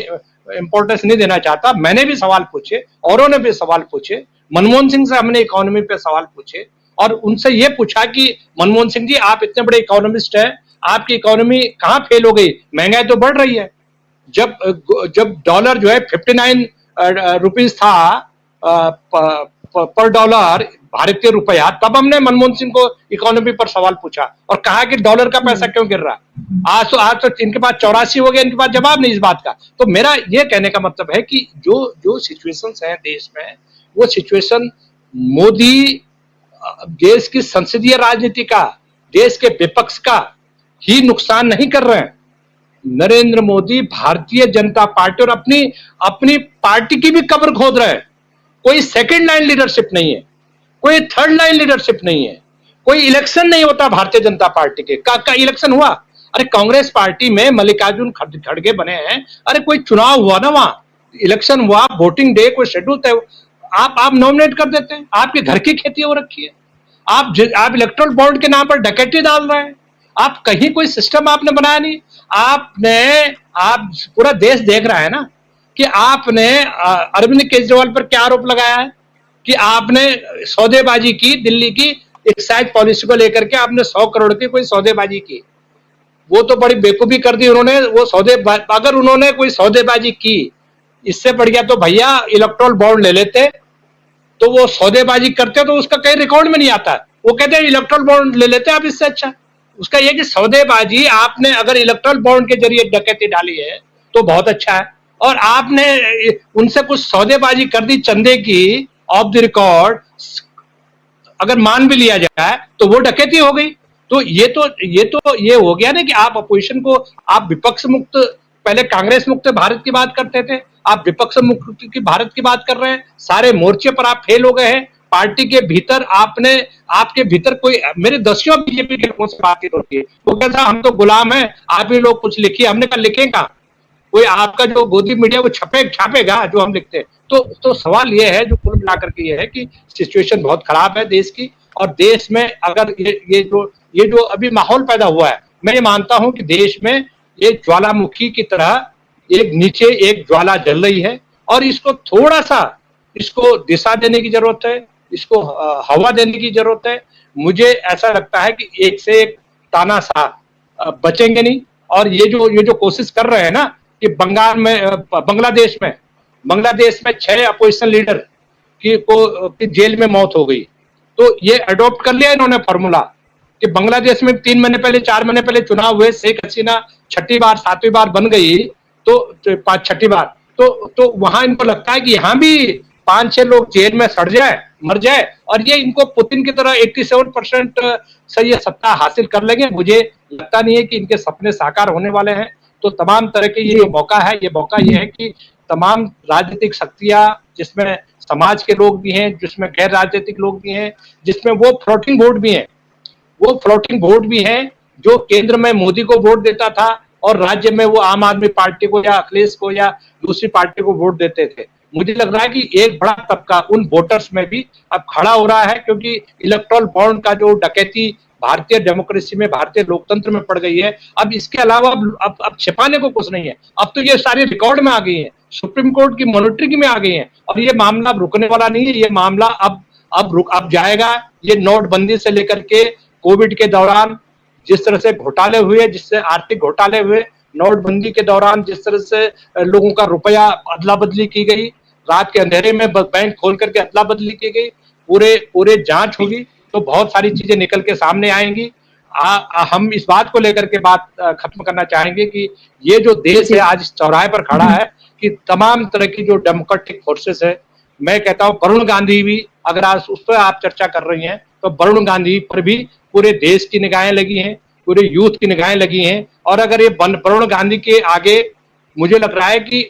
इंपॉर्टेंस नहीं देना चाहता, मैंने भी सवाल पूछे, औरों ने भी सवाल पूछे। मनमोहन सिंह से हमने इकोनॉमी पे सवाल पूछे, और उनसे ये पूछा कि मनमोहन सिंह जी, आप इतने बड़े इकोनॉमिस्ट हैं, आपकी इकोनॉमी कहाँ फेल हो गई? महंगाई तो बढ़ रही है। जब डॉलर जो है 59 रुपीस था पर डॉलर भारतीय रुपया, तब हमने मनमोहन सिंह को इकोनॉमी पर सवाल पूछा और कहा कि डॉलर का पैसा क्यों गिर रहा है। आज तो इनके पास 84 हो गया, इनके पास जवाब नहीं इस बात का। तो मेरा ये कहने का मतलब है कि जो सिचुएशंस हैं देश में, वो सिचुएशन मोदी देश की संसदीय राजनीति का, देश के विपक्ष का ही नुकसान नहीं कर रहे हैं। नरेंद्र मोदी भारतीय जनता पार्टी और अपनी पार्टी की भी कब्र खोद रहे हैं। कोई सेकंड लाइन लीडरशिप नहीं है, कोई थर्ड लाइन लीडरशिप नहीं है, कोई इलेक्शन नहीं होता भारतीय जनता पार्टी के। का इलेक्शन हुआ? अरे कांग्रेस पार्टी में मल्लिकार्जुन खड़गे बने हैं, अरे कोई चुनाव हुआ ना, वहां इलेक्शन हुआ, वोटिंग डे, कोई शेड्यूल तय, आप नॉमिनेट कर देते हैं। आपके घर की खेती हो रखी है, आप इलेक्ट्रल बॉन्ड के नाम पर डकैती डाल रहे हैं। आप कहीं कोई सिस्टम आपने बनाया नहीं। आप पूरा देश देख रहा है ना कि आपने अरविंद केजरीवाल पर क्या आरोप लगाया है कि आपने सौदेबाजी की, दिल्ली की एक्साइज पॉलिसी को लेकर के आपने 100 करोड़ की कोई सौदेबाजी की। वो तो बड़ी बेवकूफी कर दी उन्होंने। वो अगर उन्होंने कोई सौदेबाजी की, इससे बढ़िया तो भैया इलेक्ट्रल बॉन्ड ले लेते, तो वो सौदेबाजी करते तो उसका कहीं रिकॉर्ड में नहीं आता। वो कहते हैं इलेक्ट्रल बॉन्ड ले लेते आप, इससे अच्छा। उसका ये कि सौदेबाजी आपने अगर इलेक्ट्रल बॉन्ड के जरिए डकैती डाली है तो बहुत अच्छा है, और आपने उनसे कुछ सौदेबाजी कर दी चंदे की ऑफ द रिकॉर्ड, अगर मान भी लिया जाए तो वो डकैती हो गई। तो ये हो गया ना कि आप अपोजिशन को, आप विपक्ष मुक्त, पहले कांग्रेस मुक्त भारत की बात करते थे, आप विपक्ष मुक्त की भारत की बात कर रहे हैं। सारे मोर्चे पर आप फेल हो गए हैं। पार्टी के भीतर आपके भीतर कोई, मेरे दसियों बीजेपी के लोगों से बातचीत होती है, वो कहता है हम तो गुलाम हैं, आप ही लोग कुछ लिखिए। हमने कहा लिखेगा कोई? आपका जो गोदी मीडिया वो छापेगा जो हम लिखते हैं। तो सवाल ये है, जो कुल मिलाकर के ये है कि सिचुएशन बहुत खराब है देश की, और देश में अगर ये जो अभी माहौल पैदा हुआ है, मैं ये मानता हूं कि देश में ये ज्वालामुखी की तरह एक नीचे एक ज्वाला जल रही है, और इसको थोड़ा सा इसको दिशा देने की जरूरत है, इसको हवा देने की जरूरत है। मुझे ऐसा लगता है कि एक से एक तानाशाह बचेंगे नहीं, और ये जो कोशिश कर रहे हैं ना कि बांग्लादेश में 6 अपोजिशन लीडर की जेल में मौत हो गई, तो ये अडॉप्ट कर लिया इन्होंने फॉर्मूला कि बांग्लादेश में 3 महीने पहले 4 महीने पहले चुनाव हुए, शेख हसीना 6ठी बार 7वीं बार बन गई, तो 6ठी बार तो वहां इनको लगता है कि यहाँ भी 5-6 लोग जेल में मर जाए, और ये इनको पुतिन की तरह 87% से ये सत्ता हासिल कर लेंगे। मुझे लगता नहीं है कि इनके सपने साकार होने वाले हैं। तो तमाम तरह के ये मौका है कि तमाम राजनीतिक शक्तियां, जिसमें समाज के लोग भी हैं, जिसमें गैर राजनीतिक लोग भी हैं, जिसमें वो फ्लोटिंग वोट भी हैं जो केंद्र में मोदी को वोट देता था और राज्य में वो आम आदमी पार्टी को या अखिलेश को या दूसरी पार्टी को वोट देते थे। मुझे लग रहा है कि एक बड़ा तबका उन वोटर्स में भी अब खड़ा हो रहा है, क्योंकि इलेक्ट्रल बॉन्ड का जो डकैती भारतीय डेमोक्रेसी में, भारतीय लोकतंत्र में पड़ गई है, अब इसके अलावा अब छिपाने को कुछ नहीं है। अब तो ये सारी रिकॉर्ड में आ गई है, सुप्रीम कोर्ट की मॉनिटरिंग में आ गई है, और ये मामला अब रुकने वाला नहीं है। ये मामला अब जाएगा। ये नोटबंदी से लेकर के कोविड के दौरान जिस तरह से घोटाले हुए, जिससे आर्थिक घोटाले हुए, नोटबंदी के दौरान जिस तरह से लोगों का रुपया अदला बदली की गई, रात के अंधेरे में बैंक खोल करके अदला बदली की गई, पूरे जांच होगी तो बहुत सारी चीजें निकल के सामने आएंगी। हम इस बात को लेकर के बात खत्म करना चाहेंगे कि ये जो देश है आज चौराहे पर खड़ा है कि तमाम तरह की जो डेमोक्रेटिक फोर्सेस है, मैं कहता हूं वरुण गांधी भी, अगर आज उस पर आप चर्चा कर रही हैं तो वरुण गांधी पर भी पूरे देश की निगाहें लगी हैं, पूरे यूथ की निगाहें लगी हैं। और अगर ये वरुण गांधी के आगे मुझे लग रहा है कि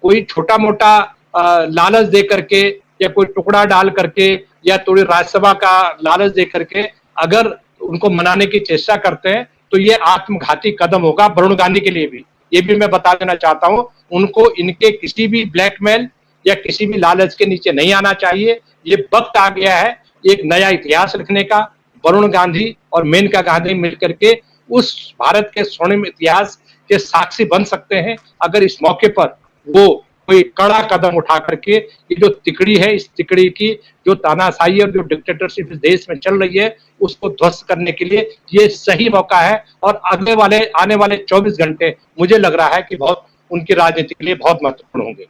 कोई छोटा मोटा लालच दे करके या कोई टुकड़ा डाल करके या थोड़ी राज्यसभा का लालच दे करके अगर उनको मनाने की चेष्टा करते हैं तो ये आत्मघाती कदम होगा वरुण गांधी के लिए भी। ये भी मैं बता देना चाहता हूं, उनको इनके किसी भी ब्लैकमेल या किसी भी लालच के नीचे नहीं आना चाहिए। ये वक्त आ गया है एक नया इतिहास लिखने का। वरुण गांधी और मेनका गांधी मिलकर के उस भारत के स्वर्णिम इतिहास के साक्षी बन सकते हैं, अगर इस मौके पर वो कोई कड़ा कदम उठा करके ये जो तिकड़ी है, इस तिकड़ी की जो तानाशाही और जो डिक्टेटरशिप इस देश में चल रही है उसको ध्वस्त करने के लिए ये सही मौका है। और आने वाले 24 घंटे मुझे लग रहा है कि बहुत उनकी राजनीति के लिए बहुत महत्वपूर्ण होंगे।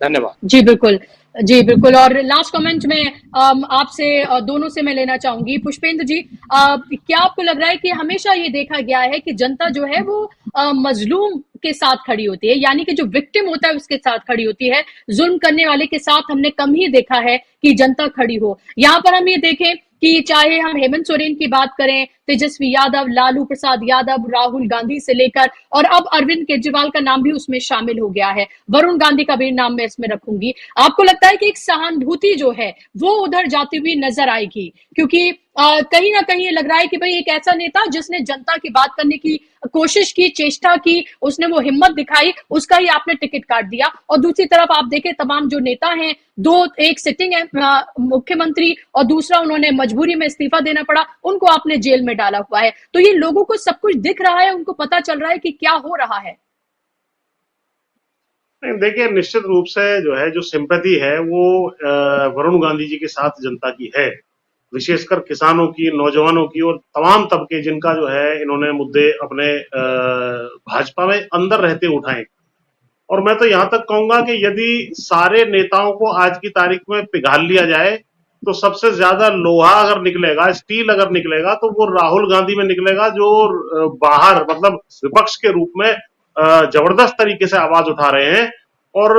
धन्यवाद। जी बिल्कुल, जी बिल्कुल। और लास्ट कमेंट में आपसे दोनों से मैं लेना चाहूंगी। पुष्पेंद्र जी, क्या आपको लग रहा है कि हमेशा ये देखा गया है कि जनता जो है वो मजलूम के साथ खड़ी होती है, यानी कि जो विक्टिम होता है उसके साथ खड़ी होती है, जुल्म करने वाले के साथ हमने कम ही देखा है कि जनता खड़ी हो। यहाँ पर हम ये देखें कि चाहे हम हेमंत सोरेन की बात करें, तेजस्वी यादव, लालू प्रसाद यादव, राहुल गांधी से लेकर और अब अरविंद केजरीवाल का नाम भी उसमें शामिल हो गया है, वरुण गांधी का भी नाम मैं इसमें रखूंगी। आपको लगता है कि एक सहानुभूति जो है वो उधर जाती हुई नजर आएगी? क्योंकि कहीं ना कहीं ये लग रहा है कि भाई एक ऐसा नेता जिसने जनता की बात करने की कोशिश की, चेष्टा की, उसने वो हिम्मत दिखाई, उसका ही आपने टिकट काट दिया। और दूसरी तरफ आप देखें तमाम जो नेता हैं, एक सिटिंग है मुख्यमंत्री और दूसरा उन्होंने मजबूरी में इस्तीफा देना पड़ा, उनको आपने जेल में डाला हुआ है। तो ये लोगों को सब कुछ दिख रहा है, उनको पता चल रहा है कि क्या हो रहा है। नहीं, देखिए निश्चित रूप से जो है जो सिंपैथी है वो वरुण गांधी जी के साथ जनता की है, विशेषकर किसानों की, नौजवानों की और तमाम तबके जिनका जो है इन्होंने मुद्दे अपने भाजपा में अंदर रहते उठाए। और मैं तो यहां तक कहूंगा कि यदि सारे नेताओं को आज की तारीख में पिघाल लिया जाए तो सबसे ज्यादा लोहा अगर निकलेगा, स्टील अगर निकलेगा तो वो राहुल गांधी में निकलेगा, जो बाहर मतलब विपक्ष के रूप में जबरदस्त तरीके से आवाज उठा रहे हैं। और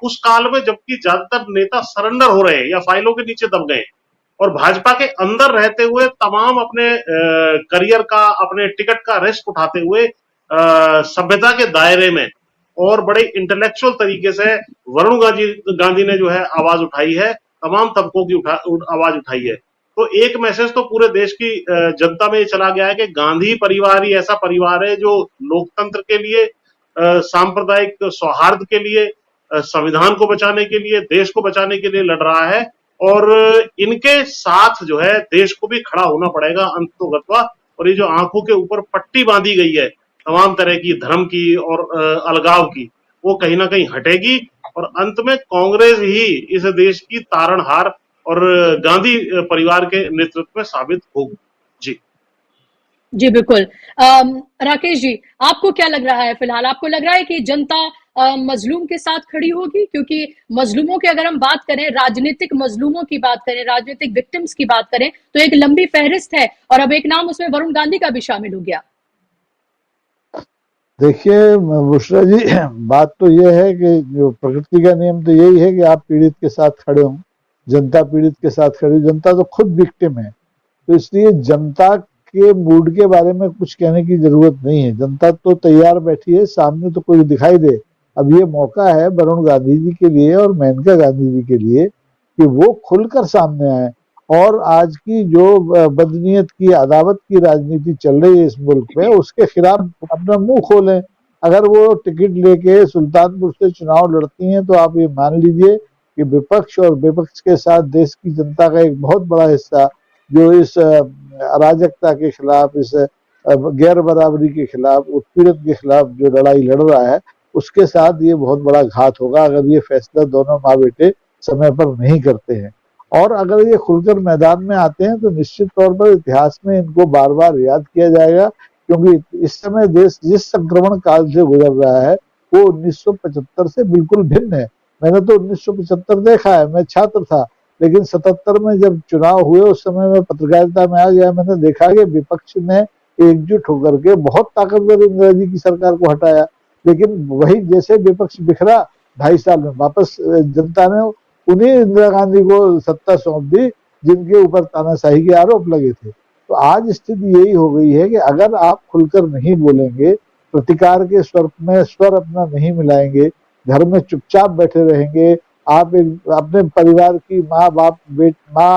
उस काल में जबकि ज्यादातर नेता सरेंडर हो रहे हैं या फाइलों के नीचे दब गए और भाजपा के अंदर रहते हुए तमाम अपने करियर का, अपने टिकट का रिस्क उठाते हुए सभ्यता के दायरे में और बड़े इंटेलेक्चुअल तरीके से वरुण गांधी ने जो है आवाज उठाई है, तमाम तबकों की आवाज उठाई है। तो एक मैसेज तो पूरे देश की जनता में चला गया है कि गांधी परिवार ही ऐसा परिवार है जो लोकतंत्र के लिए, सांप्रदायिक सौहार्द के लिए, संविधान को बचाने के लिए, देश को बचाने के लिए लड़ रहा है। और इनके साथ जो है देश को भी खड़ा होना पड़ेगा अंततोगत्वा। और ये जो आंखों के ऊपर पट्टी बांधी गई है तमाम तरह की धर्म की और अलगाव की, वो कहीं ना कहीं हटेगी और अंत में कांग्रेस ही इस देश की तारणहार और गांधी परिवार के नेतृत्व में साबित होगी। जी जी बिल्कुल। राकेश जी, आपको क्या लग रहा है फिलहाल? आपको लग रहा है कि जनता मजलूम के साथ खड़ी होगी? क्योंकि मजलूमों की अगर हम बात करें, राजनीतिक मजलूमों की बात करें, राजनीतिक विक्टिम्स की बात करें, तो एक लंबी फहरिस्त है और अब एक नाम उसमें वरुण गांधी का भी शामिल हो गया। देखिए बुशरा जी, बात तो ये है कि जो प्रकृति का नियम तो यही है कि आप पीड़ित के साथ खड़े हों, जनता पीड़ित के साथ खड़ी। जनता तो खुद विक्टिम है, तो इसलिए जनता के मूड के बारे में कुछ कहने की जरूरत नहीं है। जनता तो तैयार बैठी है, सामने तो कोई दिखाई दे। अब ये मौका है वरुण गांधी जी के लिए और मेनका गांधी जी के लिए कि वो खुलकर सामने आए और आज की जो बदनीयत की, अदावत की राजनीति चल रही है इस मुल्क में, उसके खिलाफ अपना मुंह खोलें। अगर वो टिकट लेके सुल्तानपुर से चुनाव लड़ती हैं तो आप ये मान लीजिए कि विपक्ष और विपक्ष के साथ देश की जनता का एक बहुत बड़ा हिस्सा जो इस अराजकता के खिलाफ, इस गैर बराबरी के खिलाफ, उत्पीड़न के खिलाफ जो लड़ाई लड़ रहा है, उसके साथ ये बहुत बड़ा घात होगा अगर ये फैसला दोनों माँ बेटे समय पर नहीं करते हैं। और अगर ये खुलकर मैदान में आते हैं तो निश्चित तौर पर इतिहास में इनको बार बार याद किया जाएगा, क्योंकि इस समय देश जिस संक्रमण काल से गुजर रहा है वो 1975 से बिल्कुल भिन्न है। मैंने तो 1975 देखा है, मैं छात्र था, लेकिन 77 में जब चुनाव हुए उस समय मैं पत्रकारिता में आ गया। मैंने देखा कि विपक्ष ने एकजुट होकर के बहुत ताकतवर इंदिरा जी की सरकार को हटाया, लेकिन वही जैसे विपक्ष बिखरा 2.5 साल में वापस जनता ने उन्हीं इंदिरा गांधी को सत्ता सौंप दी जिनके ऊपर तानाशाही के आरोप लगे थे। तो आज स्थिति यही हो गई है कि अगर आप खुलकर नहीं बोलेंगे, प्रतिकार के स्वर में स्वर अपना नहीं मिलाएंगे, घर में चुपचाप बैठे रहेंगे, आप अपने परिवार की माँ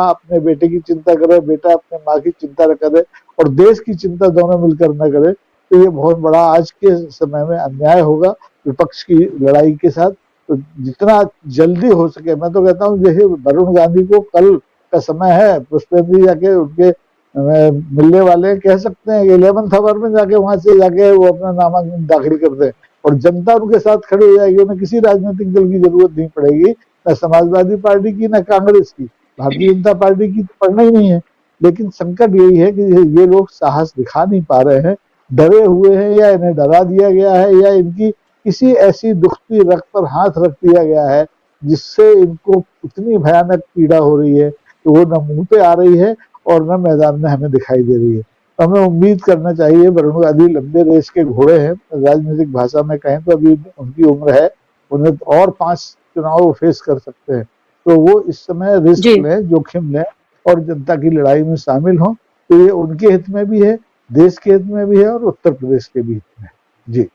अपने बेटे की चिंता करे, बेटा अपने माँ की चिंता करे और देश की चिंता दोनों मिलकर न करे, तो ये बहुत बड़ा आज के समय में अन्याय होगा विपक्ष की लड़ाई के साथ। तो जितना जल्दी हो सके, मैं तो कहता हूँ जैसे वरुण गांधी को कल का समय है, पुष्पेंद्र जी जाके उनके मिलने वाले कह सकते हैं कि 11th आवर में जाके वहां से जाके वो अपना नामांकन दाखिल कर दे। और जनता उनके साथ खड़ी हो जाएगी। उन्हें किसी राजनीतिक दल की जरूरत नहीं पड़ेगी, न समाजवादी पार्टी की न कांग्रेस की, भारतीय जनता पार्टी की तो पड़ना ही नहीं है। लेकिन संकट यही है कि ये लोग साहस दिखा नहीं पा रहे हैं, डरे हुए हैं, या इन्हें डरा दिया गया है, या इनकी किसी ऐसी दुखती रग पर हाथ रख दिया गया है जिससे इनको इतनी भयानक पीड़ा हो रही है कि वो न मुंह पे आ रही है और न मैदान में हमें दिखाई दे रही है। तो हमें उम्मीद करना चाहिए, वरुण गांधी लंबे रेस के घोड़े हैं, राजनीतिक भाषा में कहें तो अभी उनकी उम्र है, उन्हें और 5 चुनाव फेस कर सकते हैं। तो वो इस समय रिस्क लें, जोखिम लें और जनता की लड़ाई में शामिल हों। तो ये उनके हित में भी है, देश के हित में भी है और उत्तर प्रदेश के भी हित में है। जी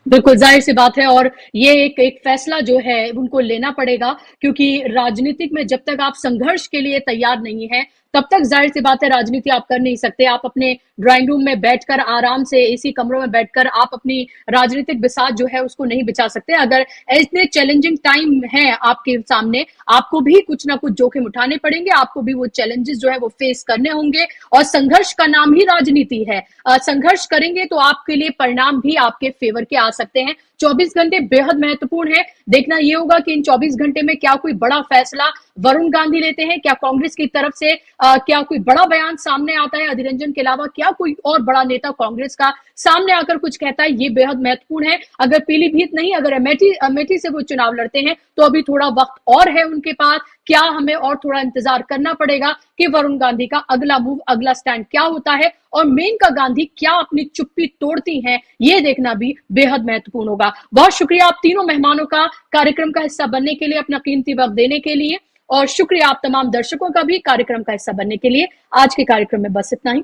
बिल्कुल, जाहिर सी बात है। और ये एक फैसला जो है उनको लेना पड़ेगा, क्योंकि राजनीतिक में जब तक आप संघर्ष के लिए तैयार नहीं है तब तक जाहिर सी बात है राजनीति आप कर नहीं सकते। आप अपने ड्राइंग रूम में बैठकर आराम से एसी कमरों में बैठकर आप अपनी राजनीतिक बिसात जो है उसको नहीं बिछा सकते। अगर इतने चैलेंजिंग टाइम है आपके सामने, आपको भी कुछ ना कुछ जोखिम उठाने पड़ेंगे, आपको भी वो चैलेंजेस जो है वो फेस करने होंगे। और संघर्ष का नाम ही राजनीति है। संघर्ष करेंगे तो आपके लिए परिणाम भी आपके फेवर के आ सकते हैं। 24 घंटे बेहद महत्वपूर्ण है। देखना यह होगा कि इन 24 घंटे में क्या कोई बड़ा फैसला वरुण गांधी लेते हैं, क्या कांग्रेस की तरफ से क्या कोई बड़ा बयान सामने आता है अधीर रंजन के अलावा, क्या कोई और बड़ा नेता कांग्रेस का सामने आकर कुछ कहता है, ये बेहद महत्वपूर्ण है। अगर पीलीभीत नहीं, अगर अमेठी से वो चुनाव लड़ते हैं तो अभी थोड़ा वक्त और है उनके पास। क्या हमें और थोड़ा इंतजार करना पड़ेगा कि वरुण गांधी का अगला मूव, अगला स्टैंड क्या होता है, और मेनका गांधी क्या अपनी चुप्पी तोड़ती हैं, ये देखना भी बेहद महत्वपूर्ण होगा। बहुत शुक्रिया आप तीनों मेहमानों का कार्यक्रम का हिस्सा बनने के लिए, अपना कीमती वक्त देने के लिए, और शुक्रिया आप तमाम दर्शकों का भी कार्यक्रम का हिस्सा बनने के लिए। आज के कार्यक्रम में बस इतना ही।